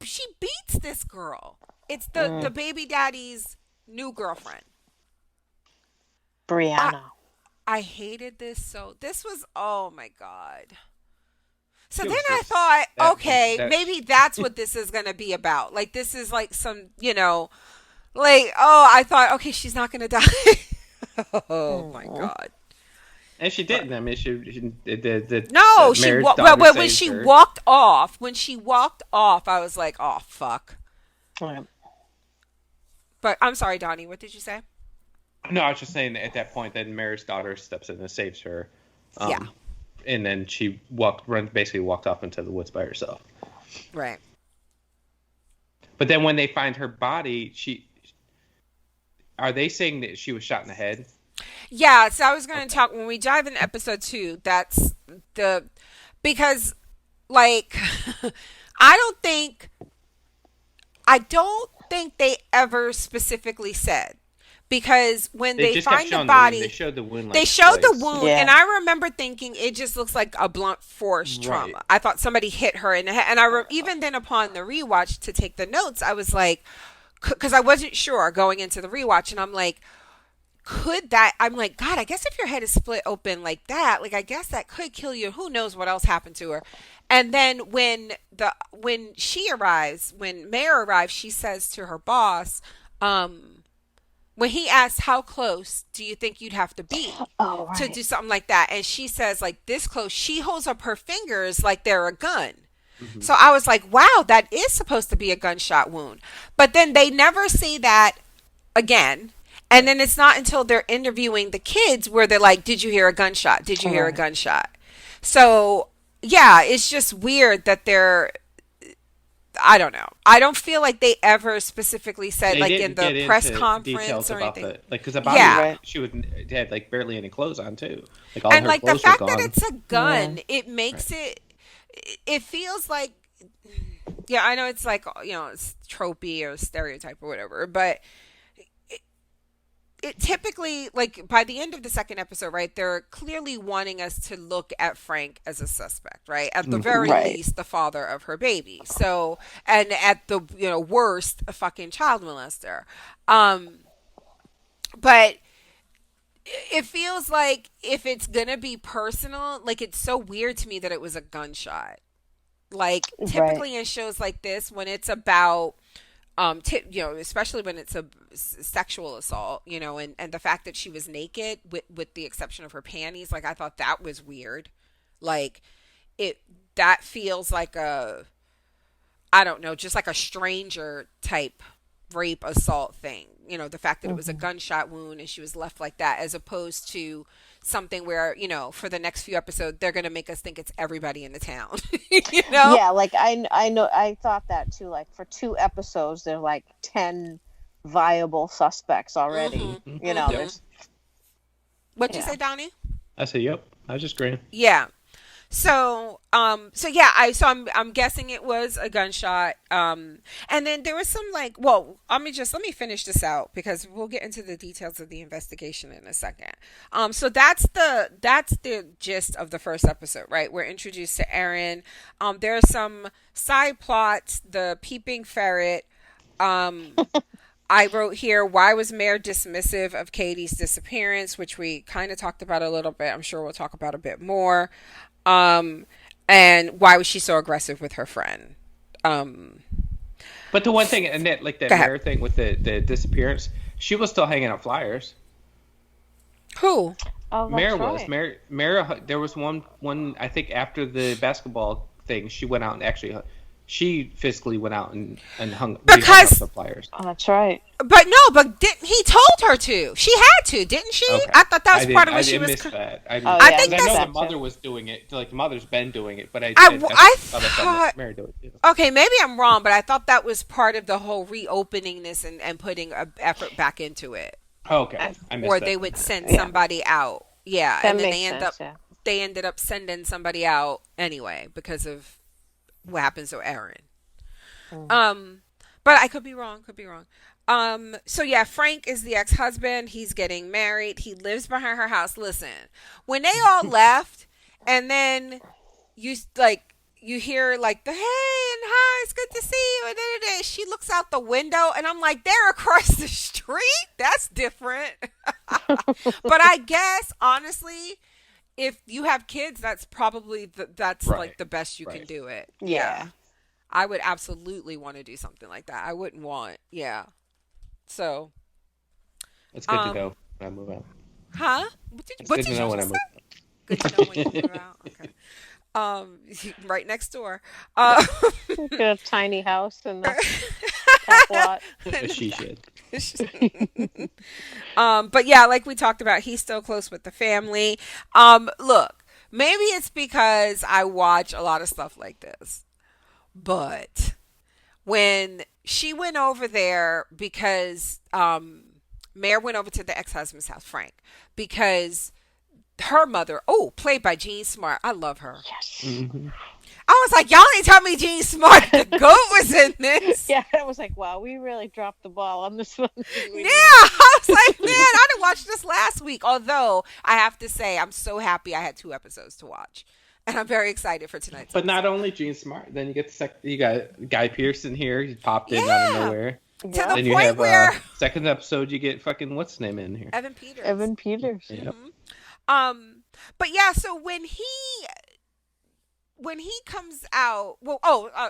Speaker 1: she beats this girl. It's the baby daddy's new girlfriend,
Speaker 3: Brianna.
Speaker 1: I hated this so. This was, oh my god. So then I thought, okay, maybe that's what this is going to be about. Like, this is like some, like, oh, I thought, okay, she's not going to die. Oh, my God.
Speaker 2: And she didn't. I mean,
Speaker 1: when she walked off, I was like, oh, fuck. But I'm sorry, Donnie, what did you say?
Speaker 2: No, I was just saying that at that point, then Mare's daughter steps in and saves her.
Speaker 1: Yeah.
Speaker 2: And then she basically walked off into the woods by herself.
Speaker 1: Right.
Speaker 2: But then when they find her body, are they saying that she was shot in the head?
Speaker 1: Yeah, so I was going to talk, when we dive into episode 2, that's because, like, I don't think they ever specifically said. Because when they find the body,
Speaker 2: they showed the wound.
Speaker 1: And I remember thinking it just looks like a blunt force trauma. I thought somebody hit her in the head, and even then upon the rewatch to take the notes, I was like, because I wasn't sure going into the rewatch, and I'm like, I'm like, God, I guess if your head is split open like that, like I guess that could kill you. Who knows what else happened to her? And then when Mare arrives, she says to her boss, when he asks how close do you think you'd have to be to do something like that, and she says like this close, she holds up her fingers like they're a gun. Mm-hmm. So I was like, wow, that is supposed to be a gunshot wound. But then they never say that again. And then it's not until they're interviewing the kids where they're like, did you hear a gunshot? Did you hear a gunshot? So yeah, it's just weird that I don't know. I don't feel like they ever specifically said,
Speaker 2: They
Speaker 1: like, in
Speaker 2: didn't
Speaker 1: the
Speaker 2: get
Speaker 1: press
Speaker 2: into
Speaker 1: conference
Speaker 2: details
Speaker 1: or
Speaker 2: about
Speaker 1: anything.
Speaker 2: the like because the body
Speaker 1: Yeah.
Speaker 3: Right.
Speaker 2: she would had like barely any clothes on too. Like all
Speaker 1: And
Speaker 2: her
Speaker 1: like the
Speaker 2: clothes were
Speaker 1: fact that
Speaker 2: gone.
Speaker 1: it's a
Speaker 3: Yeah.
Speaker 1: gun, it
Speaker 2: Right.
Speaker 1: makes it feels like, yeah, I know it's like, it's tropey or stereotype or whatever, but it typically, like, by the end of the second episode, right, they're clearly wanting us to look at Frank as a suspect, right, at the
Speaker 2: Hmm.
Speaker 1: very
Speaker 3: Right.
Speaker 1: least the father of her baby, so, and at the, worst, a fucking child molester. um but it feels like if it's gonna be personal, like, it's so weird to me that it was a gunshot. Like,
Speaker 3: Right.
Speaker 1: typically in shows like this, when it's about especially when it's a sexual assault, and the fact that she was naked with the exception of her panties, like, I thought that was weird. Like, it that feels like a, I don't know, just like a stranger type rape assault thing. The fact that it was a
Speaker 3: Hmm.
Speaker 1: gunshot wound and she was left like that, as opposed to something where, for the next few episodes, they're going to make us think it's everybody in the town. you know?
Speaker 3: Yeah, like I know I thought that too. Like for 2 episodes, there's like 10 viable suspects already.
Speaker 1: Mm-hmm.
Speaker 2: Hmm. Yep.
Speaker 1: Mm-hmm. What'd you
Speaker 3: Yeah.
Speaker 1: say, Donnie?
Speaker 2: I said, yep. I was just agreeing.
Speaker 1: Yeah. So yeah, I'm guessing it was a gunshot. And then there was some, like, well, let me finish this out because we'll get into the details of the investigation in a second. So that's the gist of the first episode, right? We're introduced to Aaron. There are some side plots. The peeping ferret. Um, I wrote here, why was Mayor dismissive of Katie's disappearance, which we kind of talked about a little bit. I'm sure we'll talk about a bit more. Um, and why was she so aggressive with her friend? Um,
Speaker 2: But the one thing, and that like
Speaker 1: Go
Speaker 2: that
Speaker 1: ahead.
Speaker 2: Mare thing with the disappearance, she was still hanging out flyers.
Speaker 1: Who?
Speaker 3: Oh,
Speaker 2: Mare
Speaker 3: that's
Speaker 2: was
Speaker 3: right.
Speaker 2: Mare. There was one. I think after the basketball thing, she went out and actually, she physically went out and hung up
Speaker 1: Because,
Speaker 2: the flyers.
Speaker 3: Oh, that's right.
Speaker 1: but no, but didn't he told her to? She had to, didn't she?
Speaker 2: Okay,
Speaker 1: I thought that was part of
Speaker 2: I
Speaker 1: what she
Speaker 2: didn't
Speaker 1: was.
Speaker 2: miss that. I
Speaker 3: Oh
Speaker 2: didn't
Speaker 1: I
Speaker 3: yeah, I
Speaker 1: think
Speaker 2: because I
Speaker 3: missed
Speaker 2: know
Speaker 1: that's.
Speaker 2: the
Speaker 3: that
Speaker 2: mother
Speaker 3: too.
Speaker 2: was doing it. Like the mother's been doing it, but
Speaker 1: I
Speaker 2: thought I saw
Speaker 1: thought.
Speaker 2: Mary do it too.
Speaker 1: Okay, maybe I'm wrong, but I thought that was part of the whole reopening this and putting a effort back into it.
Speaker 2: Oh, okay, I missed
Speaker 1: Or
Speaker 2: that.
Speaker 1: they would send
Speaker 3: Yeah,
Speaker 1: somebody out. Yeah,
Speaker 3: that
Speaker 1: and then
Speaker 3: makes sense. Yeah.
Speaker 1: they ended up sending somebody out anyway because of what happens to Aaron.
Speaker 3: Mm.
Speaker 1: Um, but I could be wrong. Could be wrong. So yeah, Frank is the ex-husband. He's getting married. He lives behind her house. Listen, when they all left, and then you hear like the hey and hi, it's good to see you. And then she looks out the window, and I'm like, they're across the street. That's different. But I guess honestly, if you have kids, that's probably that's
Speaker 2: Right,
Speaker 1: like the best you can
Speaker 2: right.
Speaker 1: do it.
Speaker 3: Yeah.
Speaker 1: Yeah. I would absolutely want to do something like that. I wouldn't want, yeah. So,
Speaker 2: It's good to
Speaker 1: um,
Speaker 2: know when I move out.
Speaker 1: huh?
Speaker 2: It's
Speaker 1: What
Speaker 2: good to
Speaker 1: did you
Speaker 2: know when I
Speaker 1: just say?
Speaker 2: move
Speaker 1: Good to know when you move out. Okay. Right next door. Uh,
Speaker 3: Get a tiny house in the back lot.
Speaker 2: out. She should.
Speaker 1: But yeah, like we talked about, he's still close with the family. Look, maybe it's because I watch a lot of stuff like this, but when she went over there because Mare went over to the ex-husband's house, Frank, because her mother, oh, played by Jean Smart, I love her.
Speaker 3: Yes.
Speaker 2: Hmm.
Speaker 1: I was like, y'all ain't tell me Jean Smart, the goat, was in this.
Speaker 3: Yeah, I was like, wow, we really dropped the ball on this one.
Speaker 1: Yeah, I was like, man, I didn't watch this last week. Although I have to say, I'm so happy I had 2 episodes to watch, and I'm very excited for tonight's
Speaker 2: But not
Speaker 1: episode.
Speaker 2: only Gene Smart, then you get you got Guy Pearson here. He popped in out of
Speaker 1: Yeah,
Speaker 2: nowhere.
Speaker 1: to
Speaker 3: Yeah.
Speaker 1: the
Speaker 2: Then you
Speaker 1: point
Speaker 2: have
Speaker 1: where
Speaker 2: second episode. You get fucking what's his name in here.
Speaker 1: Evan Peters.
Speaker 3: Evan Peters.
Speaker 2: Yep.
Speaker 1: Hmm. But yeah, so when he comes out, well,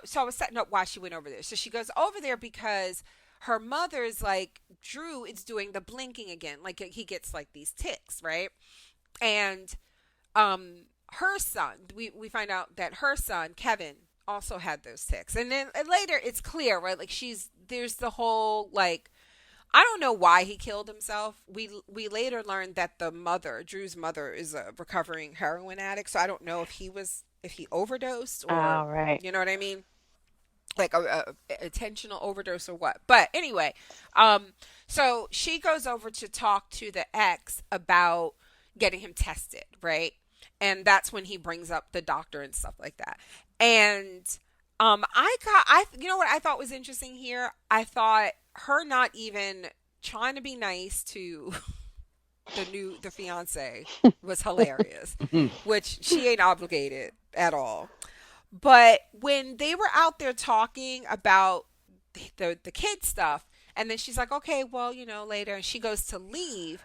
Speaker 1: so I was setting up why she went over there. So she goes over there because her mother's like, Drew is doing the blinking again. Like, he gets like these tics, right? And her son, we find out that her son Kevin also had those tics, and then later it's clear, right? Like, there's the whole, like, I don't know why he killed himself. We later learned that Drew's mother, is a recovering heroin addict. So I don't know if he overdosed, or
Speaker 3: Oh, right.
Speaker 1: you know what I mean. like a intentional overdose or what. But anyway, so she goes over to talk to the ex about getting him tested, right? And that's when he brings up the doctor and stuff like that. And I you know what I thought was interesting here? I thought her not even trying to be nice to the fiance was hilarious, which she ain't obligated at all. But when they were out there talking about the kid stuff, and then she's like, okay, well, later, and she goes to leave,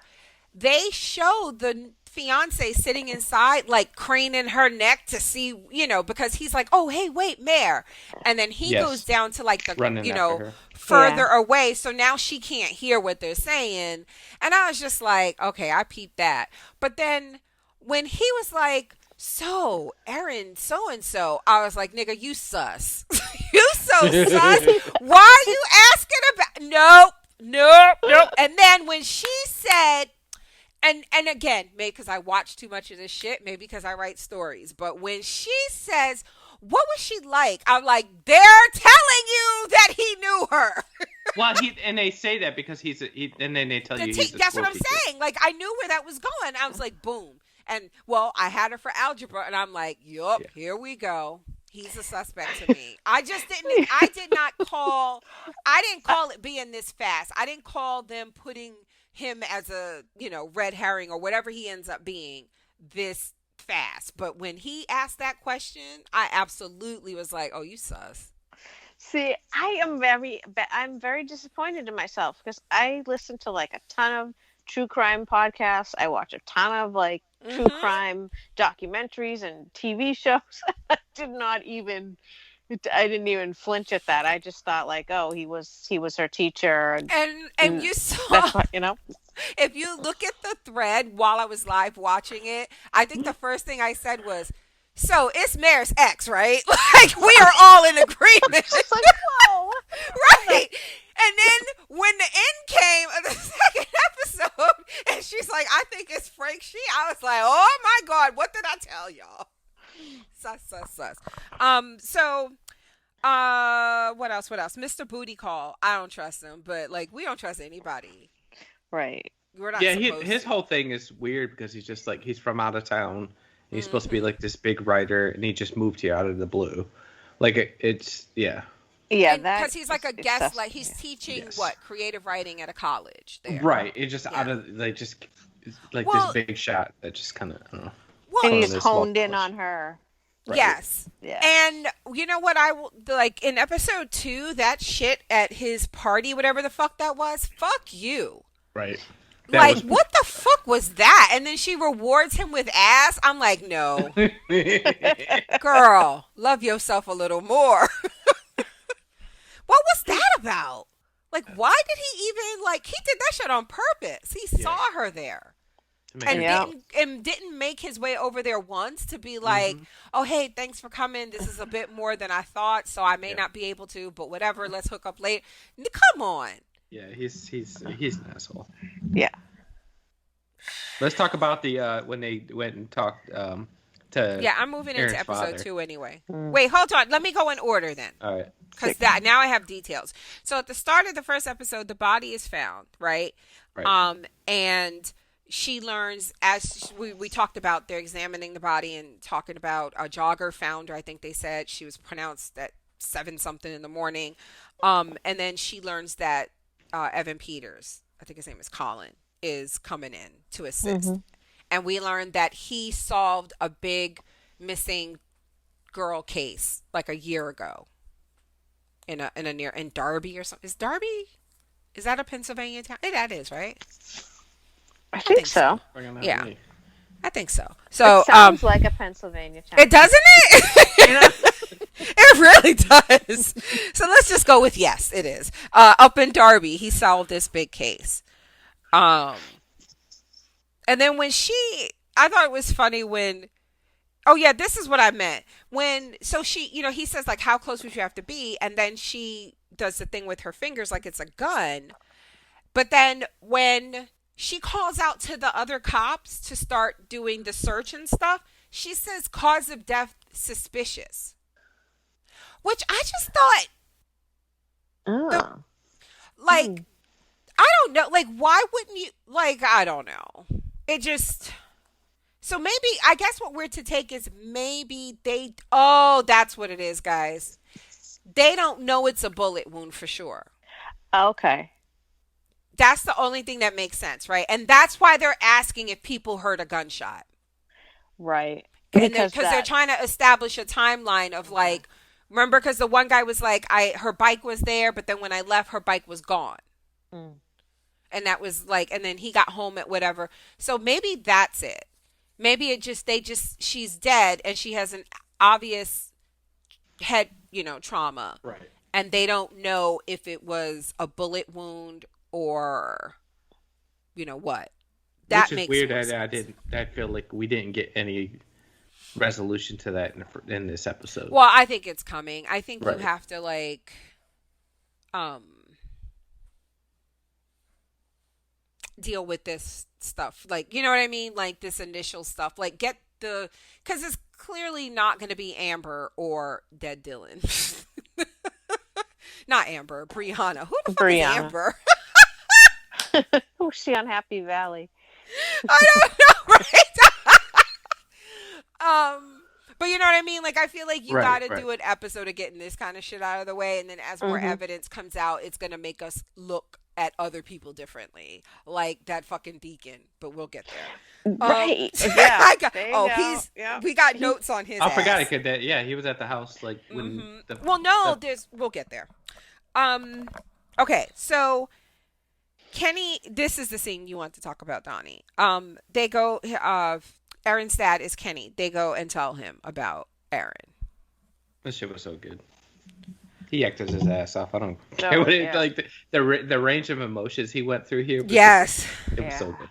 Speaker 1: they show the fiance sitting inside, like craning her neck to see, because he's like, oh, hey, wait, Mare. And then he goes down to like the,
Speaker 2: running after her.
Speaker 1: further away. So now she can't hear what they're saying. And I was just like, okay, I peeped that. But then when he was like, so, Erin, so and so, I was like, nigga, you sus. You so sus. Why are you asking about? Nope, nope, nope. And then when she said, and again, maybe because I watch too much of this shit, maybe because I write stories, but when she says, what was she like? I'm like, they're telling you that he knew her.
Speaker 2: Well, and they say that because and then they tell you he's a
Speaker 1: that's
Speaker 2: school
Speaker 1: what I'm
Speaker 2: teacher.
Speaker 1: saying. Like, I knew where that was going. I was like, boom. And, well, I had her for algebra, and I'm like, yup, here we go. He's a suspect to me. I didn't call it being this fast. I didn't call them putting him as a, red herring or whatever he ends up being this fast. But when he asked that question, I absolutely was like, oh, you sus.
Speaker 3: See, I'm very disappointed in myself because I listen to like a ton of true crime podcasts. I watch a ton of like true crime documentaries and TV shows. I didn't even flinch at that. I just thought like, oh, he was her teacher.
Speaker 1: And you saw,
Speaker 3: that's what,
Speaker 1: if you look at the thread while I was live watching it, I think the first thing I said was, so it's Mare's ex, right? Like, we are all in agreement.
Speaker 3: Just like, whoa.
Speaker 1: Right. And then when the end came of the second episode, and she's like, I think it's Frank She, I was like, oh my God, what did I tell y'all? Sus. So, what else? Mr. Booty Call. I don't trust him, but like, we don't trust anybody.
Speaker 3: Right.
Speaker 1: We're not
Speaker 2: his whole thing is weird because he's just like, he's from out of town. He's supposed to be like this big writer, and he just moved here out of the blue. Like it's.
Speaker 3: Yeah,
Speaker 1: because he's like a guest, like he's teaching creative writing at a college there.
Speaker 2: Right. It just out of this big shot that just kind of, I don't know.
Speaker 3: Well, and he's honed in on her.
Speaker 1: Right. Yes. Yeah. And you know what like in episode 2, that shit at his party, whatever the fuck that was, fuck you.
Speaker 2: Right.
Speaker 1: What the fuck was that? And then she rewards him with ass. I'm like, no. Girl, love yourself a little more. What was that about? Like, why did he even, he did that shit on purpose. He saw her there. And didn't make his way over there once to be like, oh, hey, thanks for coming. This is a bit more than I thought, so I may not be able to, but whatever, let's hook up later. Come on.
Speaker 2: Yeah, he's an asshole.
Speaker 3: Yeah.
Speaker 2: Let's talk about the when they went and talked to.
Speaker 1: Yeah, I'm moving
Speaker 2: Aaron's
Speaker 1: into episode
Speaker 2: father.
Speaker 1: 2 anyway. Wait, hold on. Let me go in order then.
Speaker 2: All right.
Speaker 1: Because now I have details. So at the start of the first episode, the body is found, right? And she learns, as we talked about, they're examining the body and talking about a jogger found her. I think they said she was pronounced at 7-something in the morning. And then she learns that Evan Peters, I think his name is Colin, is coming in to assist. And we learned that he solved a big missing girl case like a year ago in Darby or something. Is Darby, is that a Pennsylvania town? That is, right?
Speaker 3: I think so.
Speaker 1: Yeah. I think so. So
Speaker 3: it sounds like a Pennsylvania town.
Speaker 1: It doesn't it? It really does. So let's just go with yes, it is. Up in Darby, he solved this big case. And then I thought it was funny when, oh yeah, this is what I meant. So she, he says like, how close would you have to be? And then she does the thing with her fingers like it's a gun. But then when she calls out to the other cops to start doing the search and stuff, she says cause of death suspicious. Which I just thought, The,
Speaker 3: Oh.
Speaker 1: like, I don't know. Like, why wouldn't you? Like, I don't know. It just. So maybe, I guess what we're to take is maybe they. Oh, that's what it is, guys. They don't know it's a bullet wound for sure.
Speaker 3: Okay.
Speaker 1: That's the only thing that makes sense, right? And that's why they're asking if people heard a gunshot.
Speaker 3: Right.
Speaker 1: And because they're trying to establish a timeline of like, remember, because the one guy was like, her bike was there, but then when I left, her bike was gone.
Speaker 3: Mm.
Speaker 1: And that was like, and then he got home at whatever. So maybe that's it. Maybe she's dead and she has an obvious head, trauma.
Speaker 2: Right.
Speaker 1: And they don't know if it was a bullet wound or, what. That
Speaker 2: Which is
Speaker 1: makes
Speaker 2: weird.
Speaker 1: sense.
Speaker 2: I feel like we didn't get any resolution to that in this episode.
Speaker 1: Well, I think it's coming. I think
Speaker 2: Right.
Speaker 1: you have to like, deal with this stuff. Like, you know what I mean? Like this initial stuff. Like because it's clearly not going to be Amber or Dead Dylan. Not Amber, Brianna. Who the fuck is Amber?
Speaker 3: Who's she on Happy Valley?
Speaker 1: I don't know, right? But you know what I mean? Like, I feel like you got to do an episode of getting this kind of shit out of the way, and then as more evidence comes out, it's gonna make us look at other people differently, like that fucking deacon. But we'll get there.
Speaker 3: Right? Yeah.
Speaker 1: We got notes on his.
Speaker 2: I forgot it. Yeah, he was at the house like when.
Speaker 1: We'll get there. Okay, so Kenny, this is the scene you want to talk about, Donnie. They go. Aaron's dad is Kenny. They go and tell him about Aaron.
Speaker 2: This shit was so good. He acted his ass off. I don't care what it like the range of emotions he went through here.
Speaker 1: Yes,
Speaker 2: it was so good.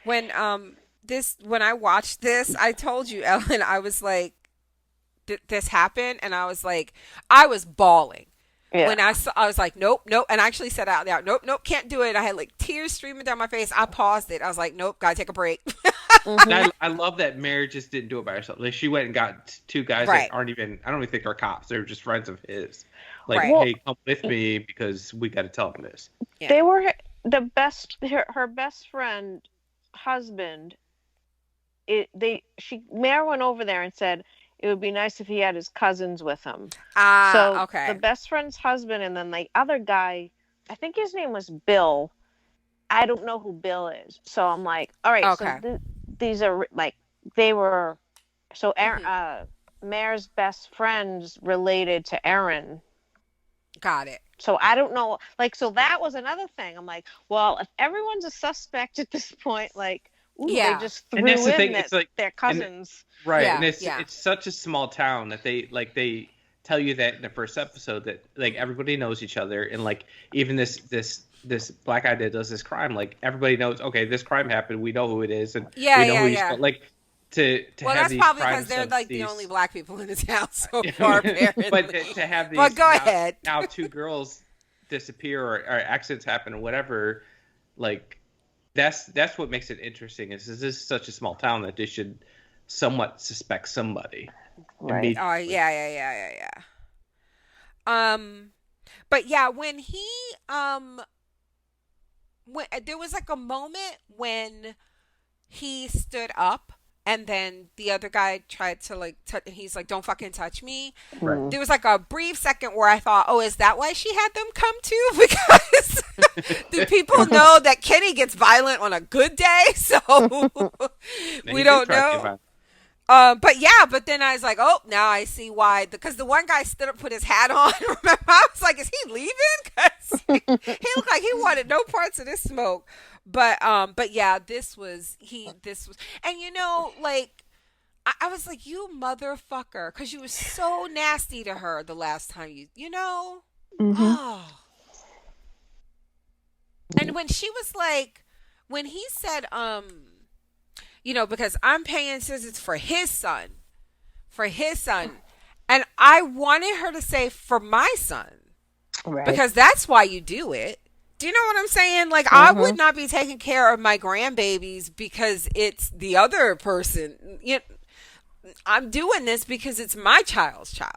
Speaker 1: When I watched this, I told you, Ellen, I was like, this happened, and I was like, I was bawling. Yeah. When I was like, nope, and I actually said out loud, nope, can't do it. I had like tears streaming down my face. I paused it. I was like, nope, gotta take a break.
Speaker 2: I love that Mare just didn't do it by herself. Like she went and got two guys that aren't even, I don't even think they're cops. They're just friends of his. Like, hey, come with me because we got to tell them this.
Speaker 3: Yeah. They were the best. Her best friend, husband. Mare went over there and said it would be nice if he had his cousins with him. The best friend's husband, and then the other guy, I think his name was Bill. I don't know who Bill is. So I'm like, all right, so these are like, they were, so Aaron, Mare's best friends related to Aaron.
Speaker 1: Got it.
Speaker 3: So I don't know, like, so that was another thing. I'm like, well, if everyone's a suspect at this point, like, they just threw in that they're cousins.
Speaker 2: And it's such a small town that they tell you that in the first episode that like everybody knows each other, and like even this black guy that does this crime, like everybody knows, okay, this crime happened, we know who it is, and we know who he's like to
Speaker 1: well,
Speaker 2: have
Speaker 1: that's
Speaker 2: these
Speaker 1: probably because they're like the only black people in the town so far, apparently.
Speaker 2: But to have these
Speaker 1: ahead.
Speaker 2: now two girls disappear or accidents happen or whatever, like that's what makes it interesting. Is this is such a small town that they should somewhat suspect somebody.
Speaker 3: Right.
Speaker 1: Oh yeah. But yeah, when he when there was like a moment when he stood up and then the other guy tried to like touch, and he's like, don't fucking touch me.
Speaker 2: Right.
Speaker 1: There was like a brief second where I thought, oh, is that why she had them come too? Because do people know that Kenny gets violent on a good day? So we don't know. But then I was like, oh, now I see why. Because the one guy stood up, put his hat on. Remember, I was like, is he leaving? Because he looked like he wanted no parts of this smoke. But yeah, this was, and you know, like, I was like, you motherfucker, because you were so nasty to her the last time you know?
Speaker 3: Mm-hmm.
Speaker 1: Oh. And when she was like, when he said, you know, because I'm paying visits for his son. And I wanted her to say, for my son.
Speaker 3: Right.
Speaker 1: Because that's why you do it. Do you know what I'm saying? Like, I would not be taking care of my grandbabies because it's the other person. I'm doing this because it's my child's child.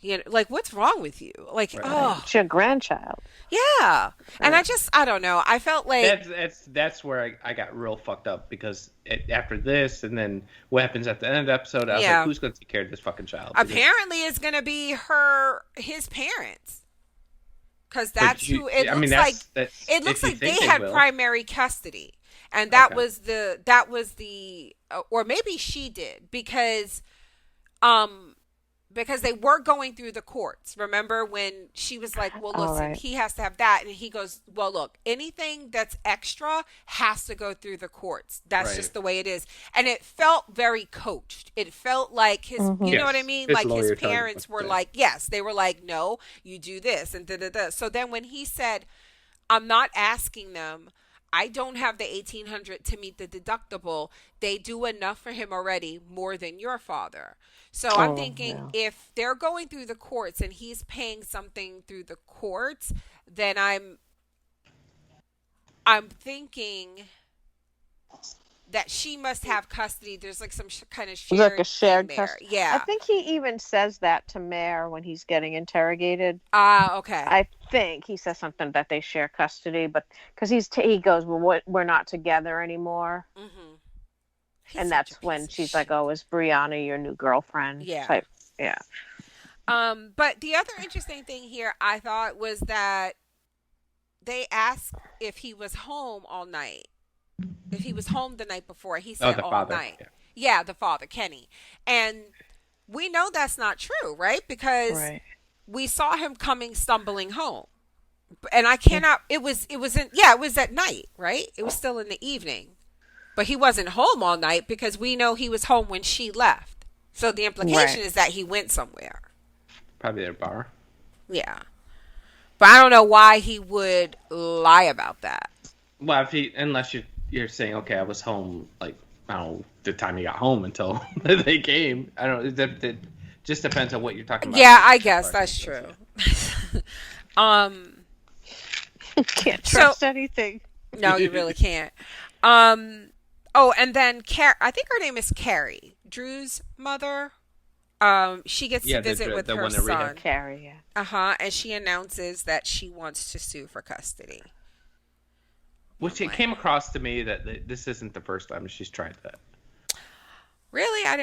Speaker 1: You know, like, what's wrong with you? Like,
Speaker 2: Right.
Speaker 1: oh,
Speaker 3: It's your grandchild.
Speaker 1: yeah. And
Speaker 3: Right.
Speaker 1: I don't know. I felt like
Speaker 2: That's where I got real fucked up because after this and then what happens at the end of the episode, I was like, who's going to take care of this fucking child?
Speaker 1: Apparently, it's going to be his parents. Because that's who it looks like. It looks like they had primary custody, and that was the or maybe she did because they were going through the courts. Remember when she was like, well, listen, he has to have that. And he goes, well, look, anything that's extra has to go through the courts. That's just the way it is. And it felt very coached. It felt like you know what I mean? Like his parents were like, yes, they were like, no, you do this and da-da-da. So then when he said, I'm not asking them, I don't have the $1,800 to meet the deductible. They do enough for him already, more than your father. So I'm thinking if they're going through the courts and he's paying something through the courts, then I'm thinking that she must have custody. There's like some kind of shared,
Speaker 3: like a shared
Speaker 1: custody. Yeah.
Speaker 3: I think he even says that to Mare when he's getting interrogated.
Speaker 1: Okay.
Speaker 3: I think he says something that they share custody, but because he goes, well, we're not together anymore. Mm-hmm. And that's when she's like, oh, is Brianna your new girlfriend?
Speaker 1: Yeah.
Speaker 3: Yeah.
Speaker 1: But the other interesting thing here I thought was that they asked if he was home all night. If he was home the night before. He said all
Speaker 2: father.
Speaker 1: night. Yeah, the father, Kenny. And we know that's not true, right? Because we saw him stumbling home. And I cannot, it was at night, right? It was still in the evening. But he wasn't home all night because we know he was home when she left. So the implication is that he went somewhere.
Speaker 2: Probably at a bar.
Speaker 1: Yeah. But I don't know why he would lie about that.
Speaker 2: Well, unless you're saying, okay, I was home, like, I don't know, the time he got home until they came. I don't know. It just depends on what you're talking about.
Speaker 1: Yeah, I guess that's true.
Speaker 3: Can't trust anything.
Speaker 1: No, you really can't. Oh, and then I think her name is Carrie, Drew's mother. She gets to visit with her son.
Speaker 3: Carrie, yeah.
Speaker 1: And she announces that she wants to sue for custody.
Speaker 2: Which it came across to me that this isn't the first time she's tried that.
Speaker 1: Really? I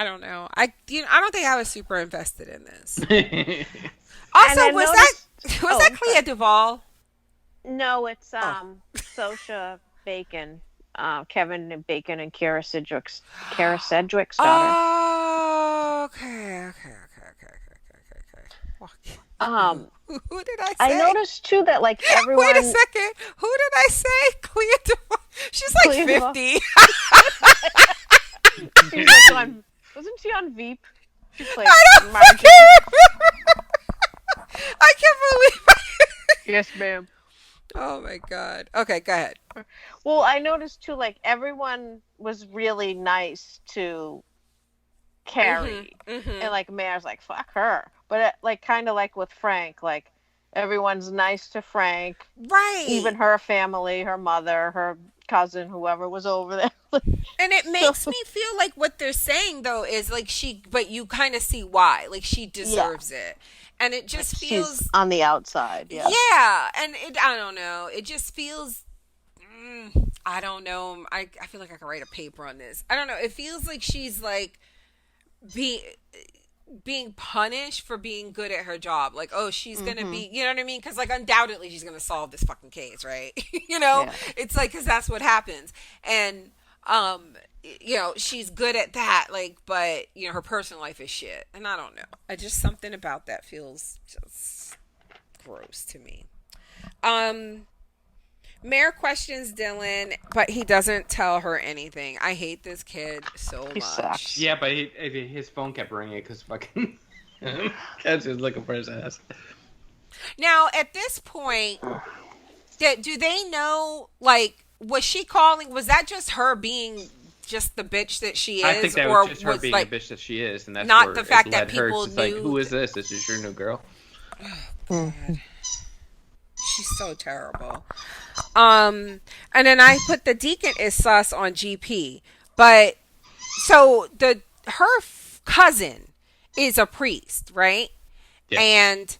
Speaker 1: don't know. I don't think I was super invested in this. Also, was that Clea Duvall?
Speaker 3: No, it's Sosha Bacon. Kevin Bacon and Kara Sedgwick's daughter.
Speaker 1: Oh, okay. Who did I say?
Speaker 3: I noticed too that like everyone.
Speaker 1: Wait a second. Who did I say? Clea Duvall. She's like Clea 50.
Speaker 3: She was wasn't she on Veep? She played
Speaker 1: Marjorie. I can't believe it.
Speaker 3: Yes, ma'am.
Speaker 1: Oh my god. Okay, go ahead.
Speaker 3: Well, I noticed too, like everyone was really nice to Carrie, and like Mare's like fuck her, but like kind of like with Frank, like everyone's nice to Frank,
Speaker 1: right?
Speaker 3: Even her family, her mother, her cousin, whoever was over there.
Speaker 1: And it makes me feel like what they're saying though is like but you kind of see why, like she deserves it. And it just feels...
Speaker 3: She's on the outside, yeah.
Speaker 1: Yeah, and I don't know. It just feels... I don't know. I feel like I could write a paper on this. I don't know. It feels like she's like being punished for being good at her job. Like, oh, she's going to be... You know what I mean? Because like undoubtedly she's going to solve this fucking case, right? You know? Yeah. It's like, because that's what happens. And... you know, she's good at that, like, but, you know, her personal life is shit. And I don't know. Something about that feels just gross to me. Mare questions Dylan, but he doesn't tell her anything. I hate this kid so much.
Speaker 3: Sucks.
Speaker 2: Yeah, but his phone kept ringing because fucking Cat's just looking for his ass.
Speaker 1: Now, at this point, do they know, like, was she calling? Was that just her being just the bitch that she is?
Speaker 2: I think that was just her being the bitch that she is, and that's
Speaker 1: not the fact that people knew.
Speaker 2: Like, who is this? This is your new girl.
Speaker 1: Oh, God. She's so terrible. And then I put the deacon is sus on GP, but so her cousin is a priest, right?
Speaker 2: Yeah.
Speaker 1: And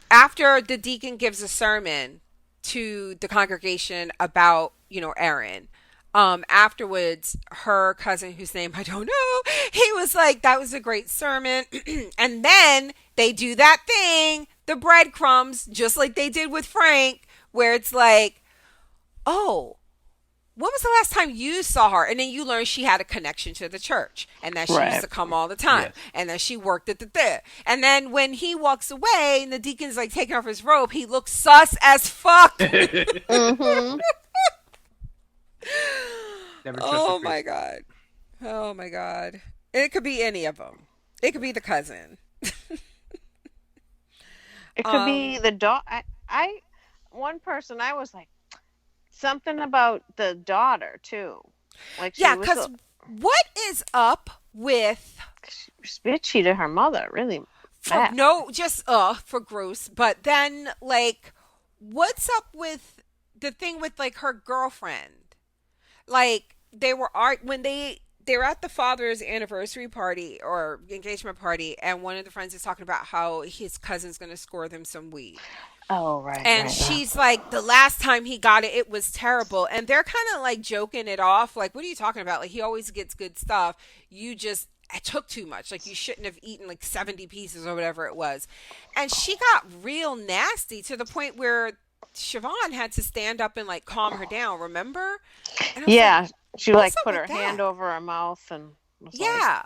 Speaker 1: after the deacon gives a sermon to the congregation about, Aaron, afterwards, her cousin, whose name I don't know, he was like, that was a great sermon. And then they do that thing, the breadcrumbs, just like they did with Frank, where it's like, oh, when was the last time you saw her? And then you learn she had a connection to the church and that she used to come all the time. Yes. And that she worked at the theater. And then when he walks away and the deacon's like taking off his robe, he looks sus as fuck. Mm-hmm. Oh my God. Oh my God. And it could be any of them. It could be the cousin.
Speaker 3: It could be the dog. One person I was like, something about the daughter too, like
Speaker 1: yeah, because what is up with?
Speaker 3: She was bitchy to her mother, really.
Speaker 1: For gross. But then, like, what's up with the thing with like her girlfriend? Like they were when they were at the father's anniversary party or engagement party, and one of the friends is talking about how his cousin's going to score them some weed.
Speaker 3: Oh, right.
Speaker 1: And she's like, the last time he got it, it was terrible. And they're kind of like joking it off. Like, what are you talking about? Like, he always gets good stuff. You just took too much. Like, you shouldn't have eaten like 70 pieces or whatever it was. And she got real nasty to the point where Siobhan had to stand up and like calm her down. Remember?
Speaker 3: Yeah. Like, she like put her hand over her mouth and.
Speaker 1: Yeah.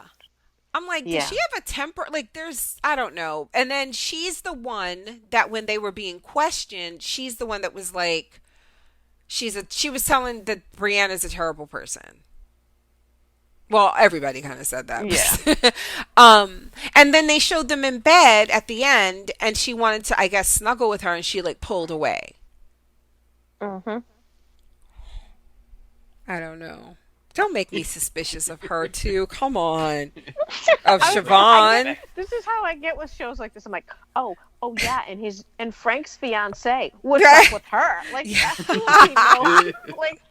Speaker 1: I'm like, does she have a temper? Like, I don't know. And then she's the one that when they were being questioned, she's the one that was like, she was telling that Brianna's a terrible person. Well, everybody kind of said that.
Speaker 3: Yeah.
Speaker 1: And then they showed them in bed at the end, and she wanted to, I guess, snuggle with her, and she like pulled away.
Speaker 3: Mm-hmm.
Speaker 1: I don't know. Don't make me suspicious of her too. Come on, of Siobhan.
Speaker 3: This is how I get with shows like this. I'm like, oh yeah, and Frank's fiance. What's up with her? Like, like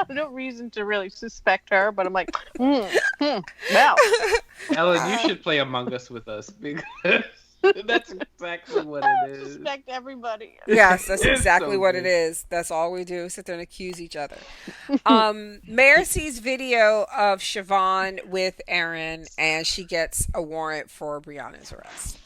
Speaker 3: no reason to really suspect her. But I'm like, well,
Speaker 2: Ellen, you should play Among Us with us because that's exactly what it is.
Speaker 3: Suspect everybody.
Speaker 1: Yes, that's exactly what it is. That's all we do. Sit there and accuse each other. Mare sees video of Siobhan with Aaron, and she gets a warrant for Brianna's arrest.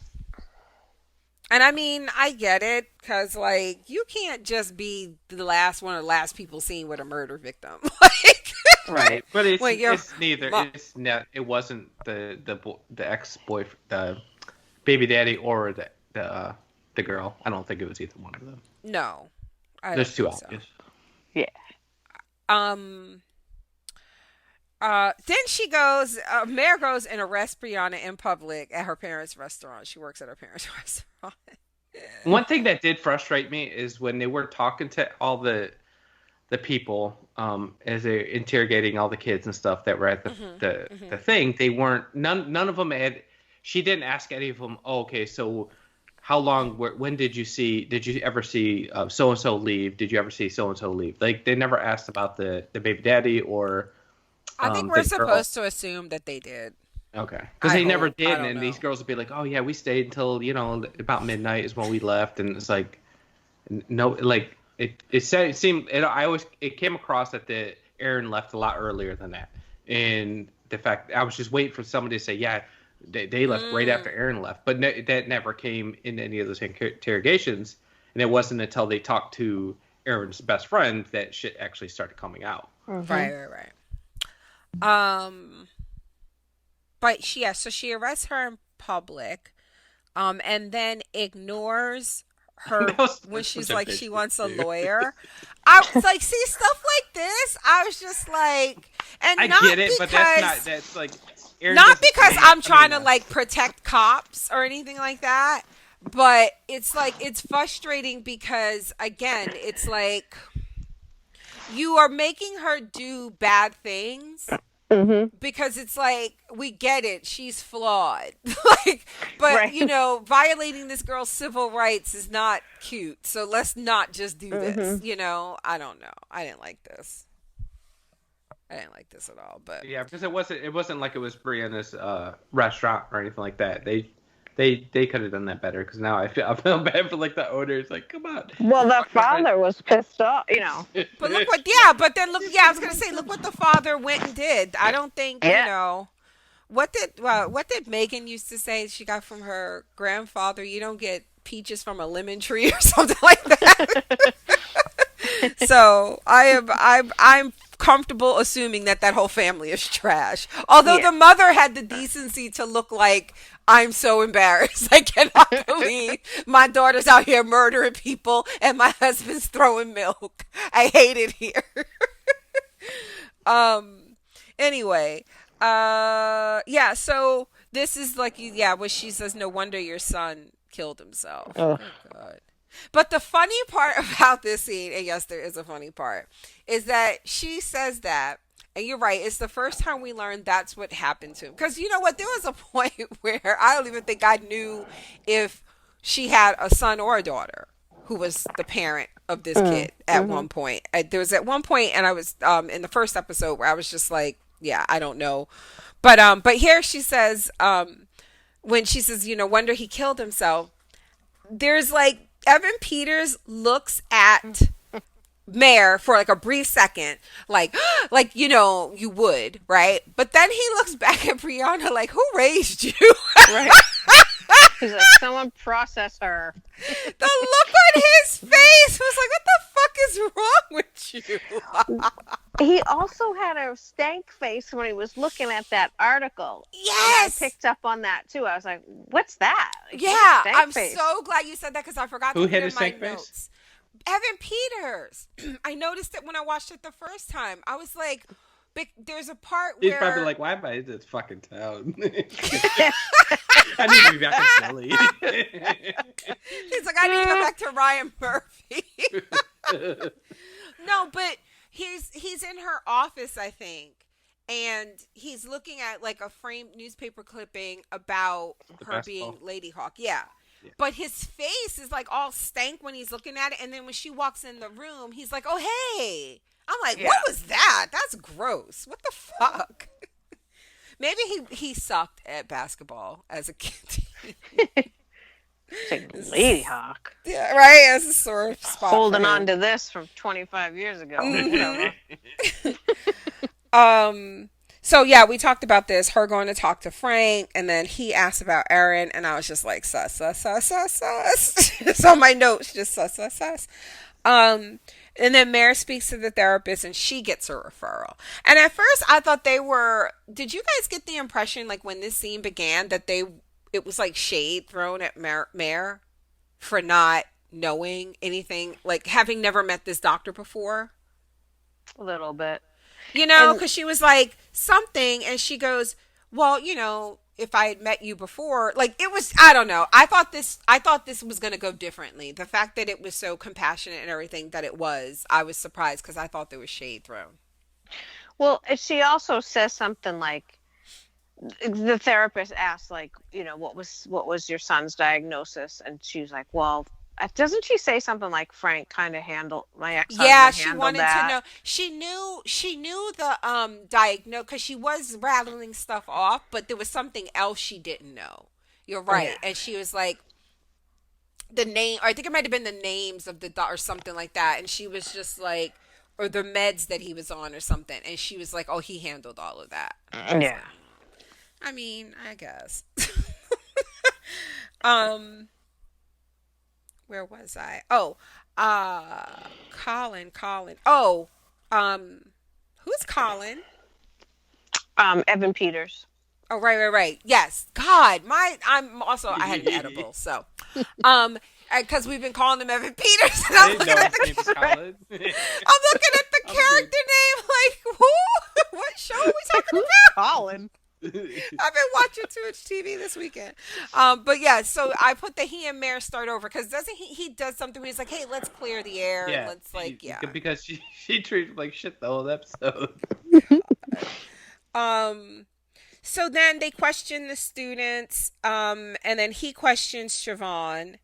Speaker 1: And I mean, I get it, because like you can't just be the last one of the last people seen with a murder victim. Like,
Speaker 2: right, but it's neither. It wasn't the ex-boyfriend, the baby daddy, or the girl. I don't think it was either one of them.
Speaker 1: No,
Speaker 2: there's too obvious.
Speaker 3: Yeah.
Speaker 1: Then she goes. Mare goes and arrests Brianna in public at her parents' restaurant. She works at her parents' restaurant.
Speaker 2: One thing that did frustrate me is when they were talking to all the people, as they're interrogating all the kids and stuff that were at the thing. They weren't none of them had. She didn't ask any of them. Oh, okay, so how long? When did you ever see so and so leave? Did you ever see so and so leave? Like they never asked about the baby daddy or.
Speaker 1: I think we're supposed to assume that they did.
Speaker 2: Okay, because they never did, and these girls would be like, "Oh yeah, we stayed until about midnight is when we left," and it's like, no, like it seemed it came across that Aaron left a lot earlier than that, and the fact I was just waiting for somebody to say, "Yeah, they left right after Aaron left," but that never came in any of those interrogations, and it wasn't until they talked to Aaron's best friend that shit actually started coming out.
Speaker 1: Mm-hmm. Right. But so she arrests her in public, and then ignores her when she's like she wants a lawyer. I was like, see stuff like this. I was just like, and
Speaker 2: I
Speaker 1: not
Speaker 2: get it,
Speaker 1: because,
Speaker 2: but that's like Aaron
Speaker 1: not because I'm trying to like protect cops or anything like that. But it's like it's frustrating because again, it's like you are making her do bad things.
Speaker 3: Mm-hmm.
Speaker 1: Because it's like we get it, she's flawed, but violating this girl's civil rights is not cute. So let's not just do this. I don't know. I didn't like this. at all. But
Speaker 2: yeah, because it wasn't like it was Brianna's restaurant or anything like that. They could have done that better because now I feel bad for like the owners. Like, come on.
Speaker 3: Well, the father was pissed off,
Speaker 1: But look what, yeah, but then look, yeah, I was going to say, look what the father went and did. I don't think,
Speaker 3: Yeah.
Speaker 1: what did Megan used to say she got from her grandfather? You don't get peaches from a lemon tree or something like that. So I'm comfortable assuming that that whole family is trash. Although
Speaker 3: Yeah.
Speaker 1: the mother had the decency to look like, I'm so embarrassed. I cannot believe my daughter's out here murdering people and my husband's throwing milk. I hate it here. um. Anyway, yeah. So this is like, yeah, what she says. No wonder your son killed himself. Oh
Speaker 3: Ugh.
Speaker 1: God. But the funny part about this scene, and yes, there is a funny part, is that she says that, and you're right, it's the first time we learned that's what happened to him. Because you know what? There was a point where I don't even think I knew if she had a son or a daughter who was the parent of this kid at one point. There was at one point, and I was in the first episode where I was just like, yeah, I don't know. But here she says, when she says, wonder he killed himself, there's like, Evan Peters looks at Mare for like a brief second, like, you would, right? But then he looks back at Brianna like, who raised you?
Speaker 3: Right. He's like, someone process her.
Speaker 1: The look on his face was like, what the fuck is wrong with you?
Speaker 3: He also had a stank face when he was looking at that article.
Speaker 1: Yes.
Speaker 3: And I picked up on that too. I was like, what's that? Like,
Speaker 1: Yeah,
Speaker 3: stank
Speaker 1: I'm
Speaker 3: face?
Speaker 1: so glad you said that because I forgot to
Speaker 2: Who
Speaker 1: put
Speaker 2: hit
Speaker 1: in
Speaker 2: his
Speaker 1: my
Speaker 2: stank face?
Speaker 1: notes. Evan Peters. I noticed it when I watched it the first time. I was like, there's a part
Speaker 2: He's
Speaker 1: where
Speaker 2: probably like, why am I in this fucking town? I need to be back in Philly.
Speaker 1: he's like, I need to go back to Ryan Murphy. No, but he's in her office, I think, and he's looking at like a framed newspaper clipping about her being Lady Hawk. Yeah. But his face is like all stank when he's looking at it, and then when she walks in the room, he's like, "Oh hey." I'm like, "What was that? That's gross. What the fuck?" Maybe he sucked at basketball as a kid.
Speaker 3: Like, Lady Hawk.
Speaker 1: Yeah, right. As a sore spot.
Speaker 3: Holding on to this from 25 years ago.
Speaker 1: So yeah, we talked about this, her going to talk to Frank, and then he asked about Erin, and I was just like, sus, sus, sus, sus, sus. It's on my notes, just sus, sus, sus. And then Mare speaks to the therapist, and she gets a referral. And at first, I thought did you guys get the impression, like, when this scene began, that it was like shade thrown at Mare for not knowing anything, like having never met this doctor before?
Speaker 3: A little bit.
Speaker 1: Because she was like something, and she goes, well, if I had met you before, like it was, I don't know. I thought this was going to go differently. The fact that it was so compassionate and everything that it was, I was surprised because I thought there was shade thrown.
Speaker 3: Well, she also says something like, the therapist asked, like, what was your son's diagnosis? And she was like, well, doesn't she say something like Frank kind of handled my ex-husband?
Speaker 1: Yeah, she wanted
Speaker 3: that?
Speaker 1: to know. She knew the diagnose because she was rattling stuff off, but there was something else she didn't know. You're right, and she was like the name. Or I think it might have been the names of the or something like that, and she was just like, or the meds that he was on or something, and she was like, oh, he handled all of that.
Speaker 3: Yeah.
Speaker 1: I mean, I guess. Where was I? Oh, Colin. Oh, who's Colin?
Speaker 3: Evan Peters.
Speaker 1: Oh, right. Yes. God, I had an edible, so, because we've been calling him Evan Peters, and I'm looking at the character name, like, who? What show are we talking about?
Speaker 3: Colin.
Speaker 1: I've been watching too much TV this weekend. But yeah, so I put the he and Mare start over because doesn't he does something where he's like, hey, let's clear the air.
Speaker 2: Yeah,
Speaker 1: let's like, yeah.
Speaker 2: Because she treated him like shit the whole episode.
Speaker 1: So then they question the students, and then he questions Siobhan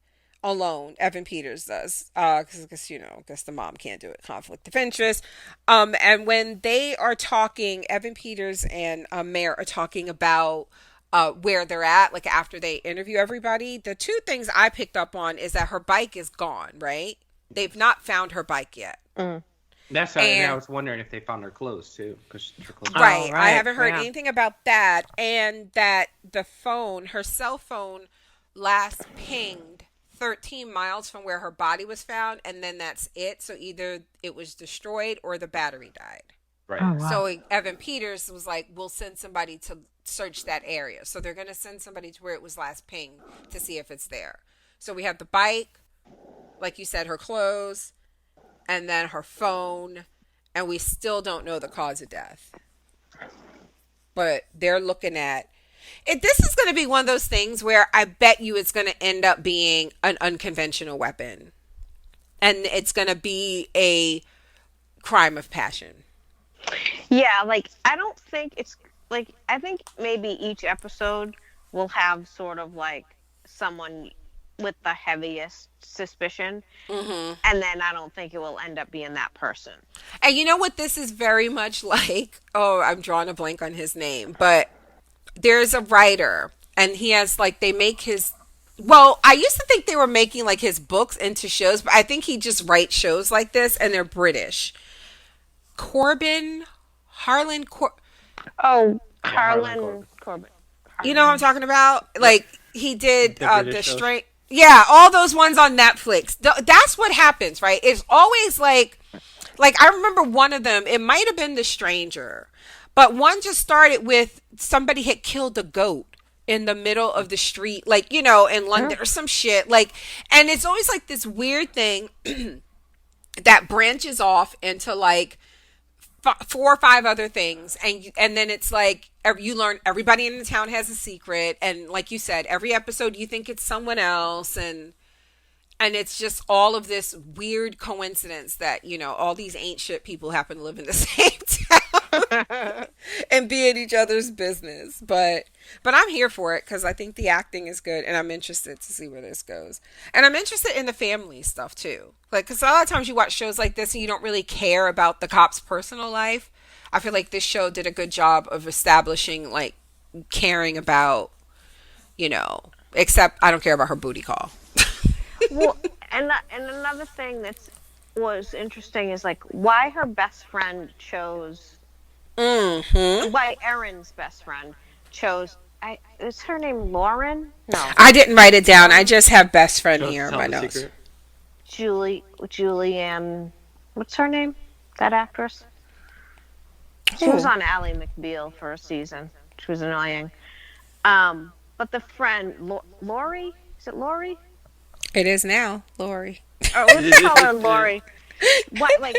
Speaker 1: alone. Evan Peters does, because the mom can't do it. Conflict of interest. And when they are talking, Evan Peters and Mare are talking about where they're at, like after they interview everybody. The two things I picked up on is that her bike is gone, right? They've not found her bike yet.
Speaker 3: Mm.
Speaker 2: That's why and I was wondering if they found her clothes too, because
Speaker 1: right. I haven't heard anything about that, and that the phone, her cell phone, last pinged 13 miles from where her body was found, and then that's it. So either it was destroyed or the battery died.
Speaker 2: Right. Oh,
Speaker 1: wow. So Evan Peters was like, "We'll send somebody to search that area." So they're going to send somebody to where it was last pinged to see if it's there. So we have the bike, like you said, her clothes, and then her phone, and we still don't know the cause of death. But they're looking at it. This is going to be one of those things where I bet you it's going to end up being an unconventional weapon, and it's going to be a crime of passion.
Speaker 3: Yeah, like I don't think it's like, I think maybe each episode will have sort of like someone with the heaviest suspicion, and then I don't think it will end up being that person.
Speaker 1: And you know what this is very much like? Oh, I'm drawing a blank on his name, but there's a writer, and he has like, they make his, well, I used to think they were making like his books into shows, but I think he just writes shows like this, and they're British. Harlan Corbin. You know what I'm talking about? Like, he did the Strain. Yeah, all those ones on Netflix. That's what happens, right? It's always like I remember one of them, it might have been The Stranger, but one just started with somebody had killed a goat in the middle of the street, like, you know, in London or some shit. Like, and it's always like this weird thing that branches off into like 4 or 5 other things, and then it's like you learn everybody in the town has a secret, and like you said, every episode you think it's someone else, and it's just all of this weird coincidence that, you know, all these ain't shit people happen to live in the same town and be in each other's business. But I'm here for it because I think the acting is good, and I'm interested to see where this goes. And I'm interested in the family stuff too. Like, because a lot of times you watch shows like this and you don't really care about the cop's personal life. I feel like this show did a good job of establishing, like, caring about, you know, except I don't care about her booty call.
Speaker 3: Well, and another thing that was interesting is like why her best friend chose, why Erin's best friend chose. Is her name Lauren? No,
Speaker 1: I didn't write it down. I just have best friend here in my notes.
Speaker 3: Julianne, what's her name? That actress. She was on Ally McBeal for a season. She was annoying. But the friend Lori, is it Lori?
Speaker 1: It is now, Lori.
Speaker 3: Oh, let's call her Lori. What, like,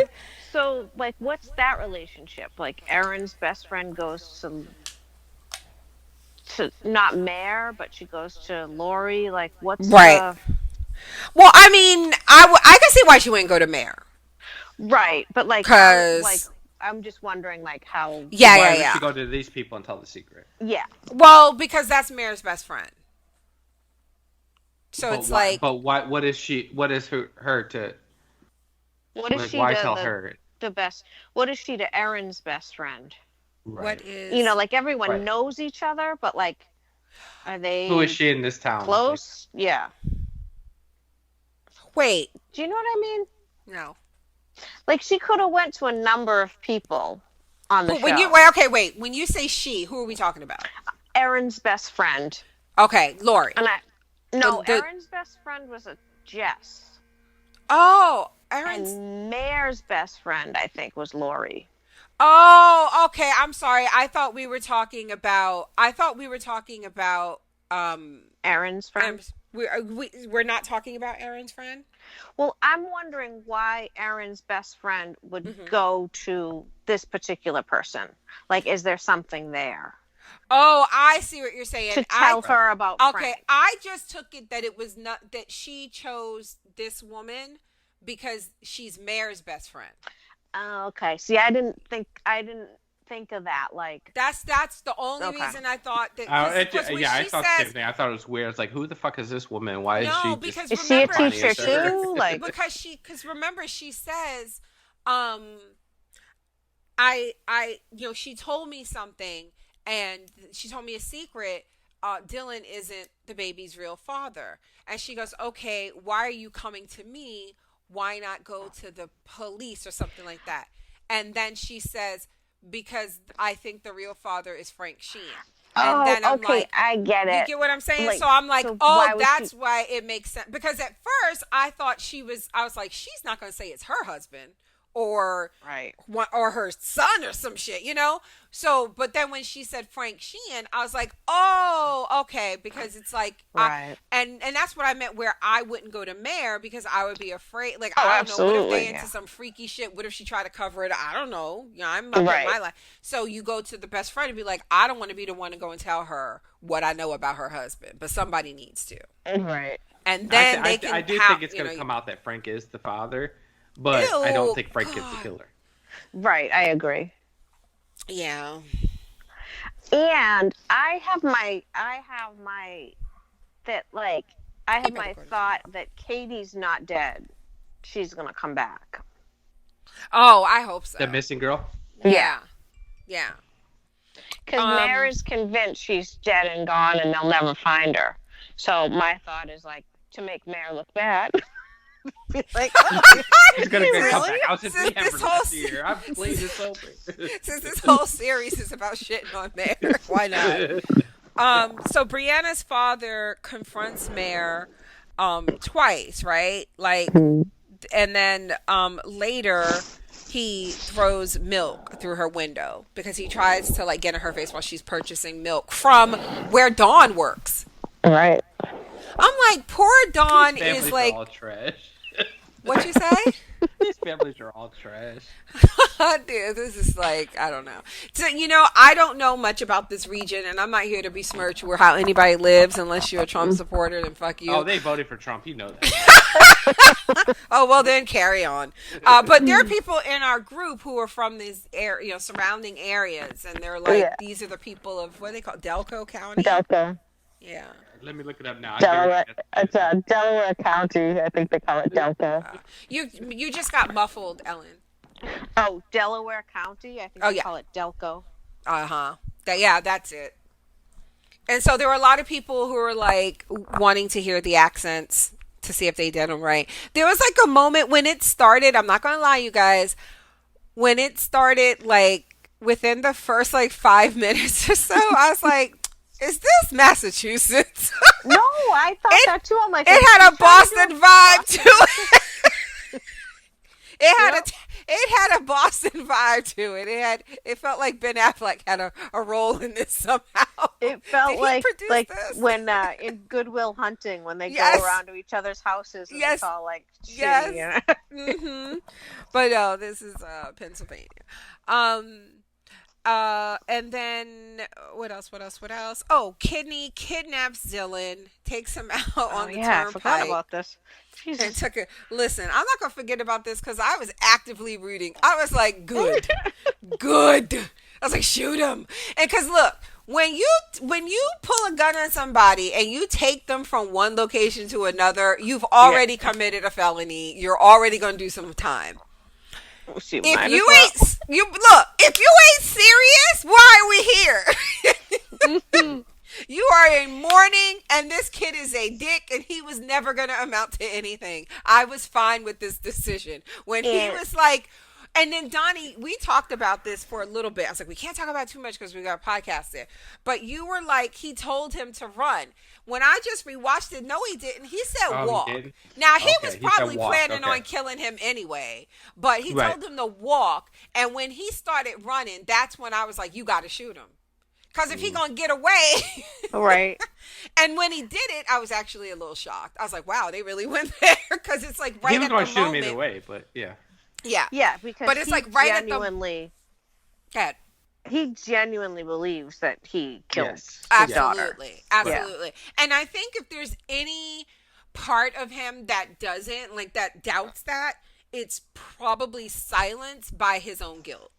Speaker 3: so, like, what's that relationship? Like, Erin's best friend goes to not Mare, but she goes to Lori. Like, what's
Speaker 1: right? Well, I mean, I can see why she wouldn't go to Mare.
Speaker 3: Right, but like, because I'm just wondering, like, how.
Speaker 2: Why would she go to these people and tell the secret?
Speaker 3: Yeah.
Speaker 1: Well, because that's Mare's best friend. So it's like,
Speaker 2: but what is she? What is her to?
Speaker 3: What is she? Why tell her the best? What is she to Erin's best friend?
Speaker 2: Right.
Speaker 1: What is,
Speaker 3: you know, like everyone knows each other, but like, are they?
Speaker 2: Who is she in this town?
Speaker 3: Close? Like, yeah.
Speaker 1: Wait.
Speaker 3: Do you know what I mean?
Speaker 1: No.
Speaker 3: Like, she could have went to a number of people on the show.
Speaker 1: When you say she, who are we talking about?
Speaker 3: Erin's best friend.
Speaker 1: Okay, Lori.
Speaker 3: Erin's best friend was a Jess.
Speaker 1: Oh, Erin's.
Speaker 3: And Mare's best friend, I think, was Lori.
Speaker 1: Oh, okay. I'm sorry. I thought we were talking about.
Speaker 3: Erin's friend.
Speaker 1: We're not talking about Erin's friend.
Speaker 3: Well, I'm wondering why Erin's best friend would go to this particular person. Like, is there something there?
Speaker 1: Oh, I see what you're saying.
Speaker 3: To tell her about
Speaker 1: Frank.
Speaker 3: Okay,
Speaker 1: I just took it that it was not that she chose this woman because she's Mare's best friend.
Speaker 3: Okay. See, I didn't think of that. Like,
Speaker 1: that's the only reason I thought that.
Speaker 2: I thought the same thing. I thought it was weird. It's like, who the fuck is this woman? Why is she?
Speaker 1: Because
Speaker 3: is she a teacher too? Like,
Speaker 1: because remember she says, she told me something and she told me a secret, Dylan isn't the baby's real father. And she goes, okay, why are you coming to me? Why not go to the police or something like that? And then she says, because I think the real father is Frank Sheehan. And then I'm
Speaker 3: okay,
Speaker 1: like,
Speaker 3: I get it.
Speaker 1: You get what I'm saying?
Speaker 3: Like,
Speaker 1: so I'm like,
Speaker 3: so
Speaker 1: oh, that's why it makes sense. Because at first I thought I was like, she's not going to say it's her husband or her son or some shit, you know? So, but then when she said Frank Sheehan, I was like, oh, okay, because it's like, and that's what I meant, where I wouldn't go to Mare because I would be afraid. Like, I don't know, what if they into some freaky shit? What if she tried to cover it? I don't know. You know, I'm up in my life. So you go to the best friend and be like, I don't want to be the one to go and tell her what I know about her husband, but somebody needs to.
Speaker 3: Right.
Speaker 1: And then
Speaker 2: I do think it's going to come out that Frank is the father. But I don't think Frank is the killer.
Speaker 3: Right, I agree.
Speaker 1: Yeah.
Speaker 3: And I have my thought that Katie's not dead. She's gonna come back.
Speaker 1: Oh, I hope so.
Speaker 2: The missing girl?
Speaker 1: Yeah.
Speaker 3: Because Mare is convinced she's dead and gone and they'll never find her. So my thought is like to make Mare look bad. Like,
Speaker 2: he's gonna come back. I was in rehab for last year. I've played this over.
Speaker 1: Since this whole series is about shitting on Mare, why not? So Brianna's father confronts Mare twice, right? Like, and then later he throws milk through her window because he tries to like get in her face while she's purchasing milk from where Dawn works.
Speaker 3: Right.
Speaker 1: I'm like, poor Dawn is like
Speaker 2: all trash.
Speaker 1: What you say?
Speaker 2: These families are all trash.
Speaker 1: Dude, this is like, I don't know. So, you know, I don't know much about this region, and I'm not here to besmirch where how anybody lives unless you're a Trump supporter, then fuck you.
Speaker 2: Oh, they voted for Trump. You know that.
Speaker 1: Oh, well, then carry on. But there are people in our group who are from these surrounding areas, and they're like, these are the people of, what do they call it? Delco County?
Speaker 3: Delco.
Speaker 1: Yeah.
Speaker 2: Let me look it up now.
Speaker 3: Delaware, it's Delaware County. I think they call it Delco.
Speaker 1: You just got muffled, Ellen.
Speaker 3: Oh, Delaware County? I think they call it Delco.
Speaker 1: Uh-huh. Yeah, that's it. And so there were a lot of people who were like wanting to hear the accents to see if they did them right. There was like a moment when it started, I'm not going to lie, you guys, when it started like within the first like 5 minutes or so, I was like, is this Massachusetts?
Speaker 3: No, I thought that too. I'm like,
Speaker 1: it had a Boston vibe to it. It had a Boston vibe to it. It felt like Ben Affleck had a role in this somehow.
Speaker 3: It felt like
Speaker 1: this?
Speaker 3: When in Good Will Hunting when they go around to each other's houses and it's all like shitty.
Speaker 1: Mm-hmm. But no, this is Pennsylvania. And then what else? Oh, Kidney kidnaps Dylan, takes him out on the turnpike.
Speaker 3: I forgot about this.
Speaker 1: Jesus. And listen, I'm not gonna forget about this because I was actively rooting. I was like, good. I was like, shoot him. And because look, when you pull a gun on somebody and you take them from one location to another, you've already committed a felony. You're already gonna do some time. If you ain't serious, why are we here? You are in mourning, and this kid is a dick, and he was never going to amount to anything. I was fine with this decision. When he was like, and then Donnie, we talked about this for a little bit. I was like, we can't talk about it too much because we got a podcast there. But you were like, he told him to run. When I just rewatched it, no, he didn't. He said walk. He now, he was probably planning on killing him anyway. But he told him to walk. And when he started running, that's when I was like, you got to shoot him. Because if he going to get away.
Speaker 3: Right.
Speaker 1: And when he did it, I was actually a little shocked. I was like, wow, they really went there. Because it's like right at the moment. He was going to shoot him
Speaker 2: either way, but yeah.
Speaker 3: Yeah, because
Speaker 1: but it's like right
Speaker 3: genuinely, he genuinely believes that he killed his daughter.
Speaker 1: Absolutely. And I think if there's any part of him that doesn't, like that doubts that, it's probably silenced by his own guilt.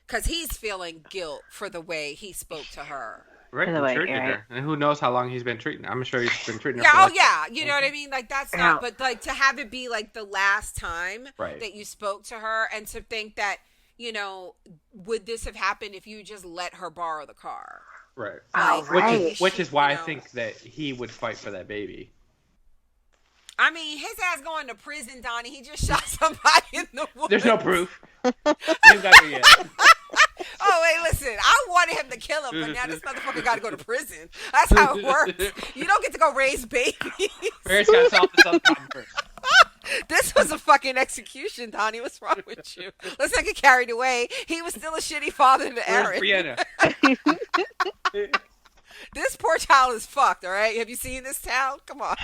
Speaker 1: Because he's feeling guilt for the way he spoke to her.
Speaker 2: Right, her. And who knows how long he's been treating her. I'm sure he's been treating her
Speaker 1: you know what I mean? Like, that's not, but like to have it be like the last time that you spoke to her, and to think that, you know, would this have happened if you just let her borrow the car?
Speaker 2: Right.
Speaker 3: Oh,
Speaker 1: Like,
Speaker 2: Which is why I
Speaker 1: you know.
Speaker 2: think that he would fight for that baby.
Speaker 1: I mean, his ass going to prison, Donnie. He just shot somebody in the woods.
Speaker 2: There's no proof. We haven't got there yet.
Speaker 1: Oh, wait, listen. I wanted him to kill him, but now this motherfucker got to go to prison. That's how it works. You don't get to go raise babies.
Speaker 2: Parents got to solve this other problem first.
Speaker 1: This was a fucking execution, Donnie. What's wrong with you? Let's not get carried away. He was still a shitty father to Aaron.
Speaker 2: Brianna?
Speaker 1: This poor child is fucked, all right? Have you seen this town? Come on.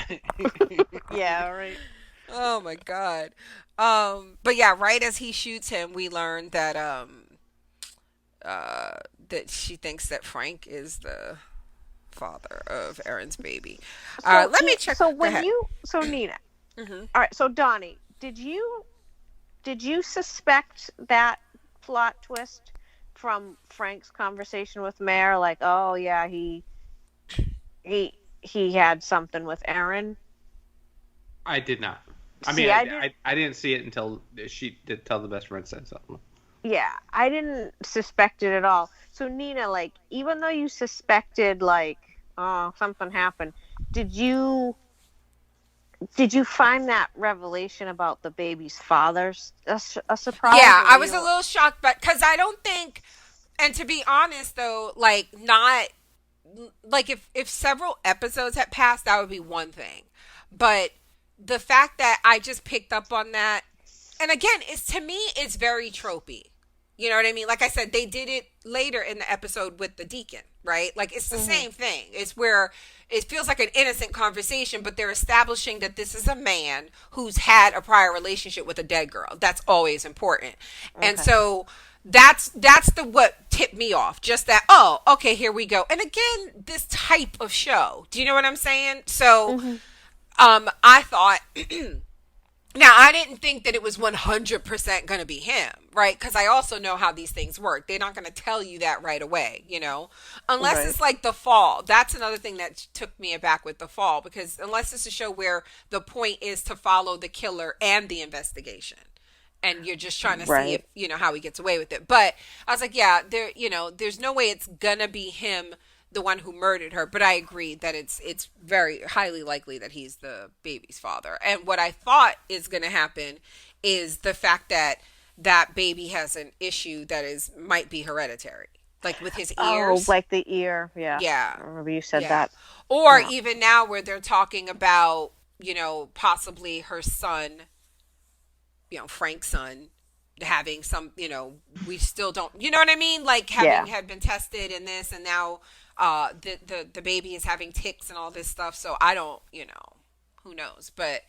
Speaker 3: Yeah, right.
Speaker 1: Oh, my God. But yeah, right as he shoots him, we learn that that she thinks that Frank is the father of Aaron's baby. Let me check.
Speaker 3: So Nina,
Speaker 1: Mm-hmm.
Speaker 3: all right. So Donnie, did you suspect that plot twist from Frank's conversation with Mare? Like, oh yeah, he had something with Aaron.
Speaker 2: I did not. I
Speaker 3: See,
Speaker 2: mean,
Speaker 3: I
Speaker 2: I didn't see it until she did tell the best friend said something.
Speaker 3: Yeah, I didn't suspect it at all. So Nina, like, even though you suspected, like, oh, something happened, did you find that revelation about the baby's father a surprise?
Speaker 1: Yeah, I was a little shocked, but because I don't think, and to be honest though, like, not like if several episodes had passed, that would be one thing, but the fact that I just picked up on that, and again, to me, it's very tropey. You know what I mean? Like I said, they did it later in the episode with the deacon, right? Like, it's the same thing. It's where it feels like an innocent conversation, but they're establishing that this is a man who's had a prior relationship with a dead girl. That's always important. Okay. And so that's what tipped me off. Just that, oh, okay, here we go. And again, this type of show. Do you know what I'm saying? So, I thought... Now, I didn't think that it was 100% going to be him, right? Because I also know how these things work. They're not going to tell you that right away, you know? Unless it's like The Fall. That's another thing that took me aback with The Fall. Because unless it's a show where the point is to follow the killer and the investigation. And you're just trying to see if, you know, how he gets away with it. But I was like, yeah, there's no way it's going to be him, the one who murdered her, but I agree that it's very highly likely that he's the baby's father. And what I thought is going to happen is the fact that that baby has an issue that might be hereditary, like with his ears.
Speaker 3: Oh, like the ear, yeah.
Speaker 1: Yeah.
Speaker 3: I remember you said that.
Speaker 1: Or even now where they're talking about, you know, possibly her son, you know, Frank's son, having some, you know, we still don't, you know what I mean? Like having had been tested in this, and now the baby is having tics and all this stuff. So I don't, you know, who knows? But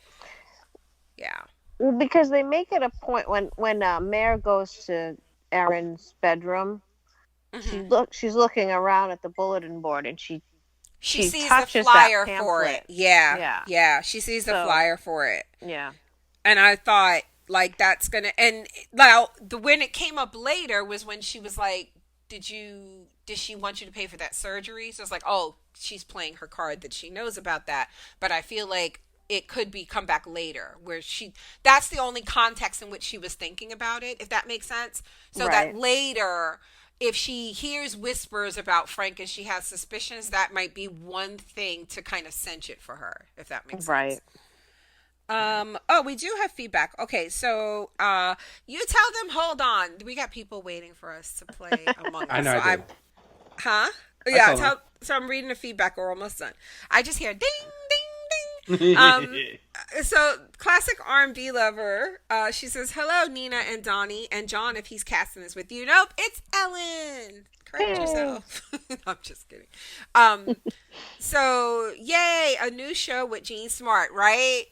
Speaker 1: yeah.
Speaker 3: Well, because they make it a point when Mare goes to Aaron's bedroom, she's looking around at the bulletin board, and she
Speaker 1: sees the
Speaker 3: touches
Speaker 1: flyer
Speaker 3: that
Speaker 1: for it. Yeah. She sees the flyer for it.
Speaker 3: Yeah.
Speaker 1: And I thought, like, that's gonna, and now when it came up later was when she was like, did she want you to pay for that surgery? So it's like, oh, she's playing her card that she knows about that. But I feel like it could come back later where that's the only context in which she was thinking about it, if that makes sense. So that later, if she hears whispers about Frank and she has suspicions, that might be one thing to kind of cinch it for her, if that makes sense.
Speaker 3: Right.
Speaker 1: Oh, we do have feedback. Okay, so you tell them, hold on. We got people waiting for us to play Among Us.
Speaker 2: I know.
Speaker 1: So huh? Yeah, so I'm reading the feedback. We're almost done. I just hear ding, ding, ding. So classic R&B lover. She says, hello, Nina and Donny, and John, if he's casting this with you. Nope, it's Ellen. Correct yourself. I'm just kidding. So, yay, a new show with Jean Smart, right?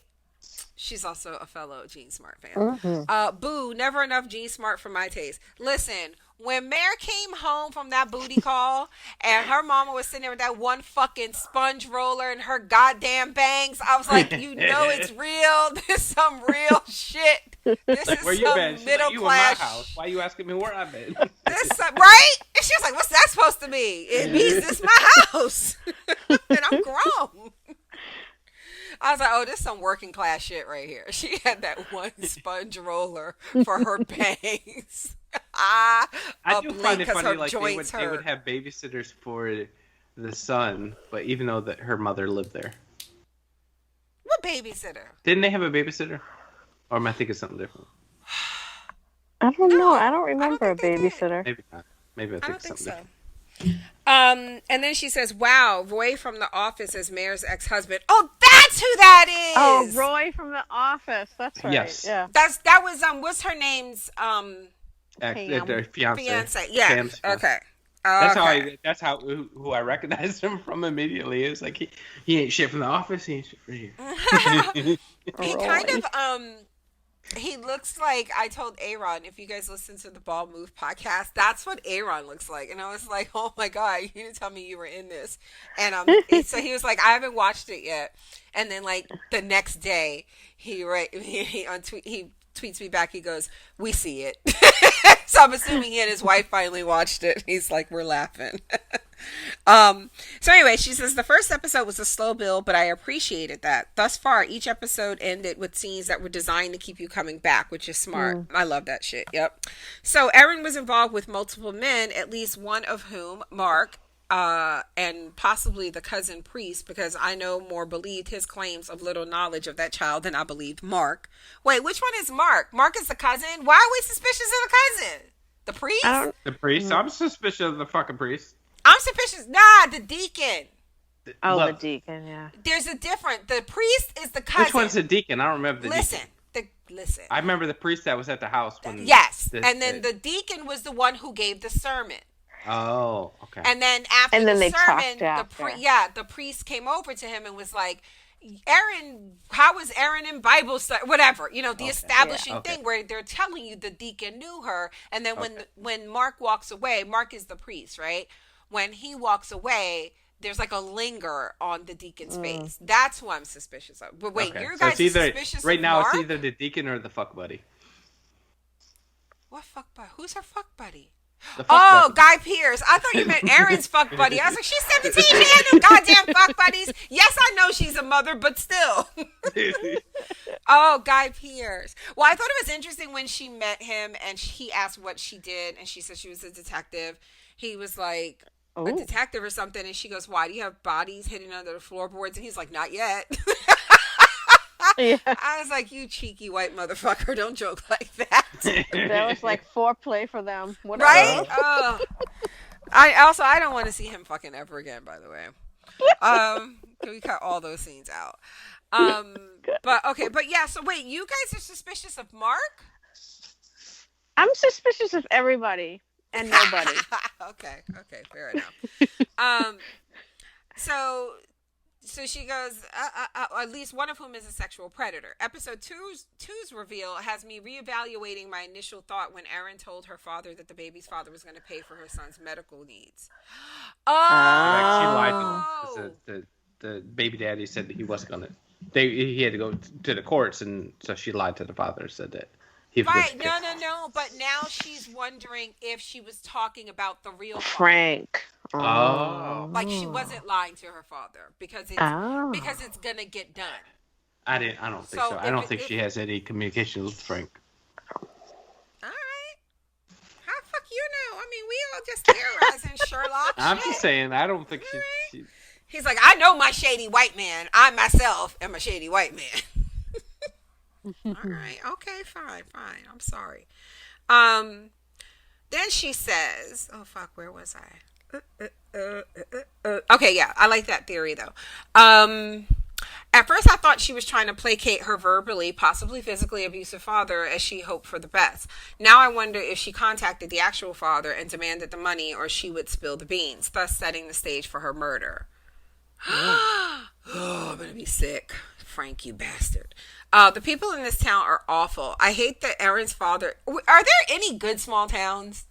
Speaker 1: She's also a fellow Jean Smart fan. Boo, never enough Jean Smart for my taste. Listen, when Mare came home from that booty call and her mama was sitting there with that one fucking sponge roller and her goddamn bangs, I was like, you know it's real. This is some real shit. This is
Speaker 2: where
Speaker 1: some middle
Speaker 2: you
Speaker 1: class.
Speaker 2: In my house. Why are you asking me where I've been?
Speaker 1: Right? And she was like, what's that supposed to mean? It means this is my house. And I'm grown. I was like, oh, this is some working class shit right here. She had that one sponge roller for her bangs.
Speaker 2: I do find it funny, like they would have babysitters for the son, but even though that her mother lived there.
Speaker 1: What babysitter?
Speaker 2: Didn't they have a babysitter? Or am I thinking something different?
Speaker 3: I don't know. I don't remember a babysitter.
Speaker 2: Maybe not. Maybe I think something different.
Speaker 1: And then she says, "Wow, Roy from The Office is Mare's ex-husband." Oh, that's who that is.
Speaker 3: Oh, Roy from The Office. That's right.
Speaker 2: Yes.
Speaker 3: Yeah.
Speaker 1: That was what's her name's
Speaker 2: Their fiance.
Speaker 1: Yeah.
Speaker 2: Sam's
Speaker 1: Okay.
Speaker 2: That's how who I recognized him from immediately. It's like he ain't shit from The Office. He ain't shit for you.
Speaker 1: He kind of he looks like, I told Aaron, if you guys listen to the Ball Move podcast, that's what Aaron looks like. And I was like, oh my God, you didn't tell me you were in this. And so he was like, I haven't watched it yet. And then like the next day, he tweets me back. He goes, "We see it." So I'm assuming he and his wife finally watched it. He's like, we're laughing. So anyway, she says the first episode was a slow build, but I appreciated that. Thus far, each episode ended with scenes that were designed to keep you coming back, which is smart. I love that shit. Yep. So Erin was involved with multiple men, at least one of whom, Mark, and possibly the cousin priest, because I know more believed his claims of little knowledge of that child than I believed Mark. Wait, which one is Mark? Mark is the cousin? Why are we suspicious of the cousin? The priest?
Speaker 2: The priest? I'm suspicious of the fucking priest.
Speaker 1: I'm suspicious. Nah, the deacon.
Speaker 3: The deacon, yeah.
Speaker 1: There's a different. The priest is the cousin.
Speaker 2: Which one's the deacon? I don't remember the
Speaker 1: deacon. Listen.
Speaker 2: I remember the priest that was at the house.
Speaker 1: Yes, and then the deacon was the one who gave the sermon.
Speaker 2: Oh, okay.
Speaker 1: And then after the sermon, the priest came over to him and was like, "Aaron, how was Aaron in Bible study?" Whatever, the establishing thing where they're telling you the deacon knew her, and then when Mark walks away, Mark is the priest, right? When he walks away, there's like a linger on the deacon's face. That's who I'm suspicious of. But wait, you guys are suspicious
Speaker 2: right
Speaker 1: of
Speaker 2: now?
Speaker 1: Mark?
Speaker 2: It's either the deacon or the fuck buddy.
Speaker 1: What fuck buddy? Who's her fuck buddy? Buddy. Guy Pearce. I thought you meant Aaron's fuck buddy. I was like, she's 17. She had no goddamn fuck buddies. Yes, I know she's a mother, but still. Guy Pearce. Well, I thought it was interesting when she met him and he asked what she did, and she said she was a detective. He was like, a detective or something, and she goes, "Why do you have bodies hidden under the floorboards?" And he's like, "Not yet." Yeah. I was like, you cheeky white motherfucker, don't joke like that.
Speaker 3: That was like foreplay for them. Whatever.
Speaker 1: Right? I don't want to see him fucking ever again, by the way. Can we cut all those scenes out? But yeah, so wait, you guys are suspicious of Mark?
Speaker 3: I'm suspicious of everybody and nobody.
Speaker 1: Okay, fair enough. So she goes, at least one of whom is a sexual predator. Episode 2's reveal has me reevaluating my initial thought when Erin told her father that the baby's father was going to pay for her son's medical needs.
Speaker 2: She lied to him. The baby daddy said that he wasn't going to. He had to go to the courts, and so she lied to the father and said that he was
Speaker 1: right. No. But now she's wondering if she was talking about the real
Speaker 3: Frank.
Speaker 2: Oh.
Speaker 1: Like she wasn't lying to her father because it's gonna get done.
Speaker 2: I don't think so. I don't think she has any communication with Frank.
Speaker 1: All right. How the fuck you know? I mean, we all just theorizing Sherlock.
Speaker 2: I'm just saying. I don't think she.
Speaker 1: He's like, I know my shady white man. I myself am a shady white man. All right. Okay. Fine. I'm sorry. Then she says, "Oh fuck, where was I?" Okay, yeah, I like that theory though. At first I thought she was trying to placate her verbally, possibly physically abusive father as she hoped for the best. Now I wonder if she contacted the actual father and demanded the money, or she would spill the beans, thus setting the stage for her murder. Oh, I'm gonna be sick. Frank, you bastard. The people in this town are awful. I hate that Erin's father... Are there any good small towns?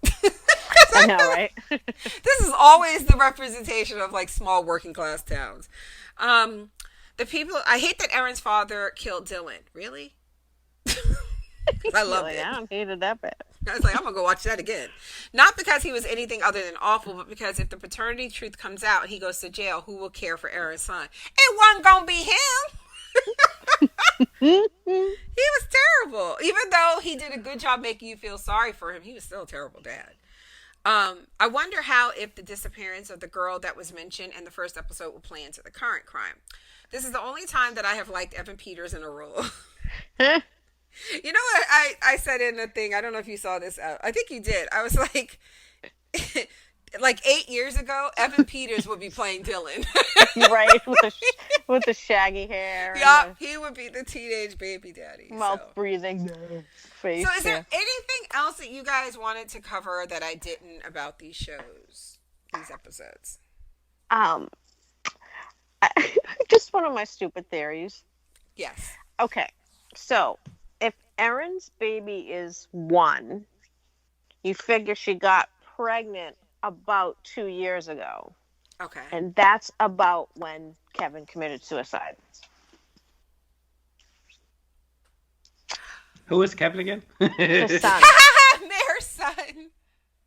Speaker 3: I know, right?
Speaker 1: This is always the representation of like small working class towns. The people... I hate that Erin's father killed Dylan. Really? I loved it.
Speaker 3: I hated that bad.
Speaker 1: I was like, I'm going to go watch that again. Not because he was anything other than awful, but because if the paternity truth comes out and he goes to jail, who will care for Erin's son? It wasn't going to be him. He was terrible. Even though he did a good job making you feel sorry for him, he was still a terrible dad. I wonder how if the disappearance of the girl that was mentioned in the first episode will play into the current crime. This is the only time that I have liked Evan Peters in a role. You know what I said in the thing? I don't know if you saw this. I think you did. I was like, like 8 years ago, Evan Peters would be playing Dylan.
Speaker 3: Right, with the shaggy hair.
Speaker 1: Yeah, he would be the teenage baby daddy.
Speaker 3: Mouth breathing face.
Speaker 1: So is there anything else that you guys wanted to cover that I didn't about these shows, these episodes?
Speaker 3: Just one of my stupid theories.
Speaker 1: Yes.
Speaker 3: Okay, so if Erin's baby is 1, you figure she got pregnant about 2 years ago.
Speaker 1: Okay.
Speaker 3: And that's about when Kevin committed suicide.
Speaker 2: Who is Kevin again?
Speaker 3: His son.
Speaker 1: Mare's son.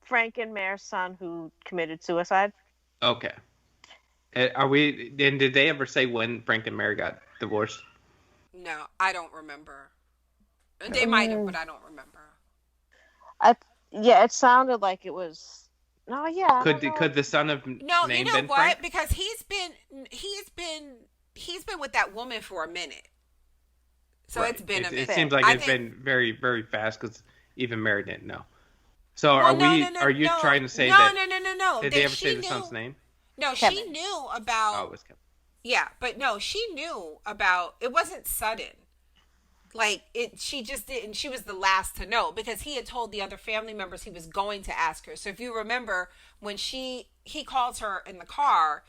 Speaker 3: Frank and Mare's son who committed suicide.
Speaker 2: Okay. Did they ever say when Frank and Mare got divorced?
Speaker 1: No, I don't remember. They might have, but I don't remember.
Speaker 3: Yeah, it sounded like it was. No, yeah.
Speaker 2: Could the son have
Speaker 1: no? You know
Speaker 2: been
Speaker 1: what?
Speaker 2: Frank?
Speaker 1: Because he's been with that woman for a minute. So
Speaker 2: Right.
Speaker 1: It's been a minute.
Speaker 2: It seems like it's been very, very fast because even Mary didn't know. So are you trying to say that?
Speaker 1: No.
Speaker 2: Did they ever say the son's name?
Speaker 1: No,
Speaker 3: Kevin.
Speaker 1: she knew about.
Speaker 2: Oh, it was Kevin.
Speaker 1: Yeah, but no, she knew about. It wasn't sudden. Like she just didn't. She was the last to know because he had told the other family members he was going to ask her. So if you remember when he calls her in the car,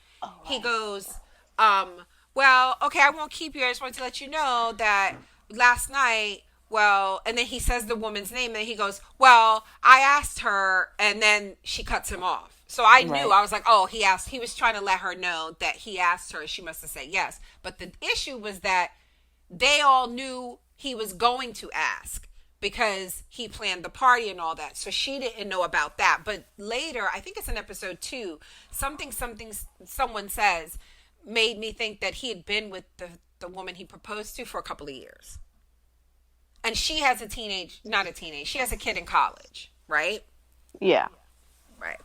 Speaker 1: he goes, well, okay, I won't keep you. I just wanted to let you know that last night. Well, and then he says the woman's name, and he goes, well, I asked her, and then she cuts him off. So I knew, I was like, oh, he was trying to let her know that he asked her. She must have said yes. But the issue was that they all knew he was going to ask because he planned the party and all that. So she didn't know about that. But later, I think it's in episode 2, something someone says made me think that he had been with the woman he proposed to for a couple of years. And she has she has a kid in college, right?
Speaker 3: Yeah.
Speaker 1: Right.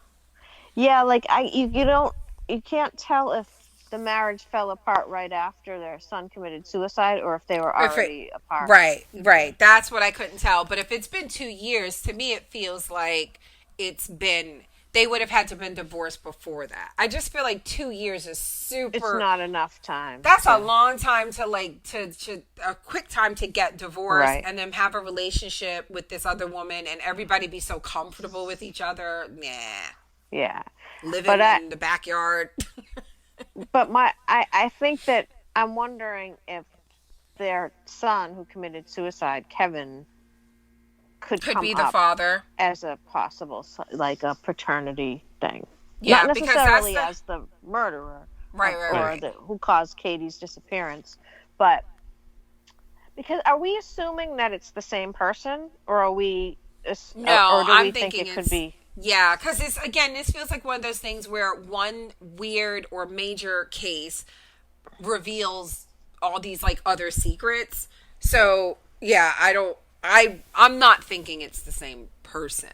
Speaker 3: Yeah, like you can't tell if the marriage fell apart right after their son committed suicide or if they were already apart.
Speaker 1: Right. That's what I couldn't tell. But if it's been 2 years, to me it feels like they would have had to have been divorced before that. I just feel like 2 years is super.
Speaker 3: It's not enough time.
Speaker 1: That's a long time to a quick time to get divorced and then have a relationship with this other woman and everybody be so comfortable with each other. Nah.
Speaker 3: Yeah.
Speaker 1: Living in the backyard.
Speaker 3: But I think that I'm wondering if their son who committed suicide, Kevin, could
Speaker 1: be the father
Speaker 3: as a possible, like a paternity thing.
Speaker 1: Yeah,
Speaker 3: not necessarily as the murderer,
Speaker 1: right.
Speaker 3: Who caused Katie's disappearance, but because are we assuming that it's the same person, or are we?
Speaker 1: No,
Speaker 3: or do we think it could be?
Speaker 1: Yeah, because this feels like one of those things where one weird or major case reveals all these like other secrets. So yeah, I'm not thinking it's the same person.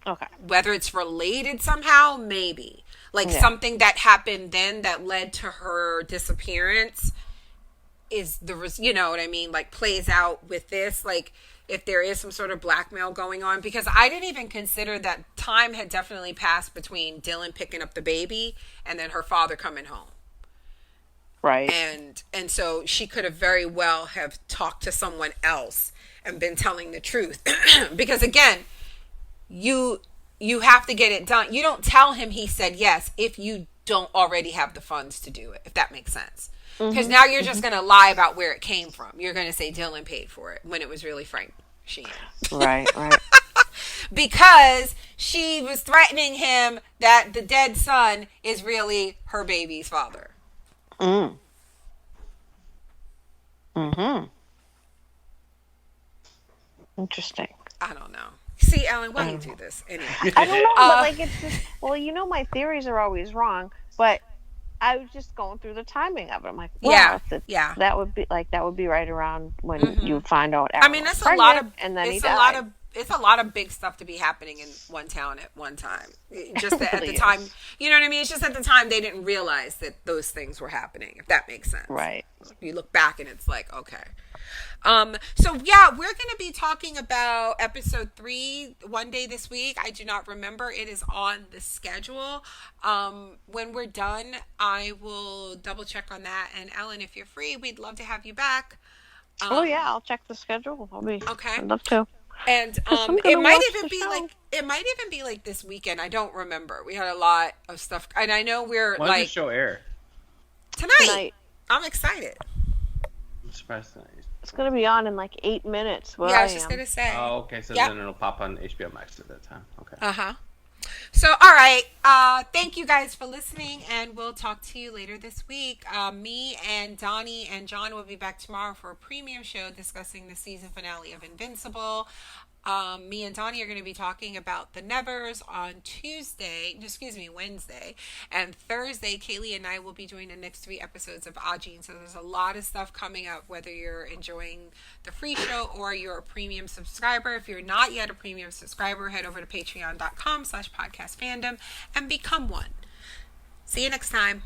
Speaker 3: Okay.
Speaker 1: Whether it's related somehow, maybe. Like something that happened then that led to her disappearance is you know what I mean? Like plays out with this, like if there is some sort of blackmail going on, because I didn't even consider that time had definitely passed between Dylan picking up the baby and then her father coming home.
Speaker 3: Right.
Speaker 1: And so she could have very well have talked to someone else and been telling the truth. Because again, you have to get it done. You don't tell him he said yes if you don't already have the funds to do it, if that makes sense. Because now you're just going to lie about where it came from. You're going to say Dylan paid for it when it was really Frank Sheehan.
Speaker 3: Right.
Speaker 1: Because she was threatening him that the dead son is really her baby's father.
Speaker 3: Interesting.
Speaker 1: I don't know. See, Ellen, why do you do this? Anyway.
Speaker 3: I don't know, but like it's just, well, my theories are always wrong, but I was just going through the timing of it. I'm like, that would be right around when you find out.
Speaker 1: I mean, that's a lot of,
Speaker 3: and then
Speaker 1: it's a lot of it's a lot of big stuff to be happening in one town at one time. Just that at the
Speaker 3: Really
Speaker 1: time,
Speaker 3: is.
Speaker 1: you know what I mean? It's just at the time they didn't realize that those things were happening, if that makes sense.
Speaker 3: Right.
Speaker 1: You look back and it's like, okay. So yeah, we're going to be talking about episode 3 one day this week. I do not remember. It is on the schedule. When we're done, I will double check on that. And Ellen, if you're free, we'd love to have you back.
Speaker 3: Oh yeah, I'll check the schedule.
Speaker 1: Okay.
Speaker 3: I'd love to.
Speaker 1: And
Speaker 3: I'm
Speaker 1: it
Speaker 3: gonna
Speaker 1: might
Speaker 3: watch
Speaker 1: even
Speaker 3: the
Speaker 1: be
Speaker 3: show.
Speaker 1: like this weekend. I don't remember. We had a lot of stuff, and I know we're
Speaker 2: When does the show air?
Speaker 1: tonight. I'm excited.
Speaker 2: I'm surprised tonight.
Speaker 3: It's gonna be on in like 8 minutes.
Speaker 1: Yeah, I was just gonna say.
Speaker 2: Oh, okay. So
Speaker 1: Yep.
Speaker 2: then it'll pop on HBO Max at that time. Okay.
Speaker 1: So, all right. Thank you guys for listening, and we'll talk to you later this week. Me and Donny and John will be back tomorrow for a premium show discussing the season finale of Invincible. Me and Donnie are going to be talking about the Nevers on Wednesday. And Thursday, Kaylee and I will be doing the next 3 episodes of Ajin. So there's a lot of stuff coming up, whether you're enjoying the free show or you're a premium subscriber. If you're not yet a premium subscriber, head over to patreon.com/podcastfandom and become one. See you next time.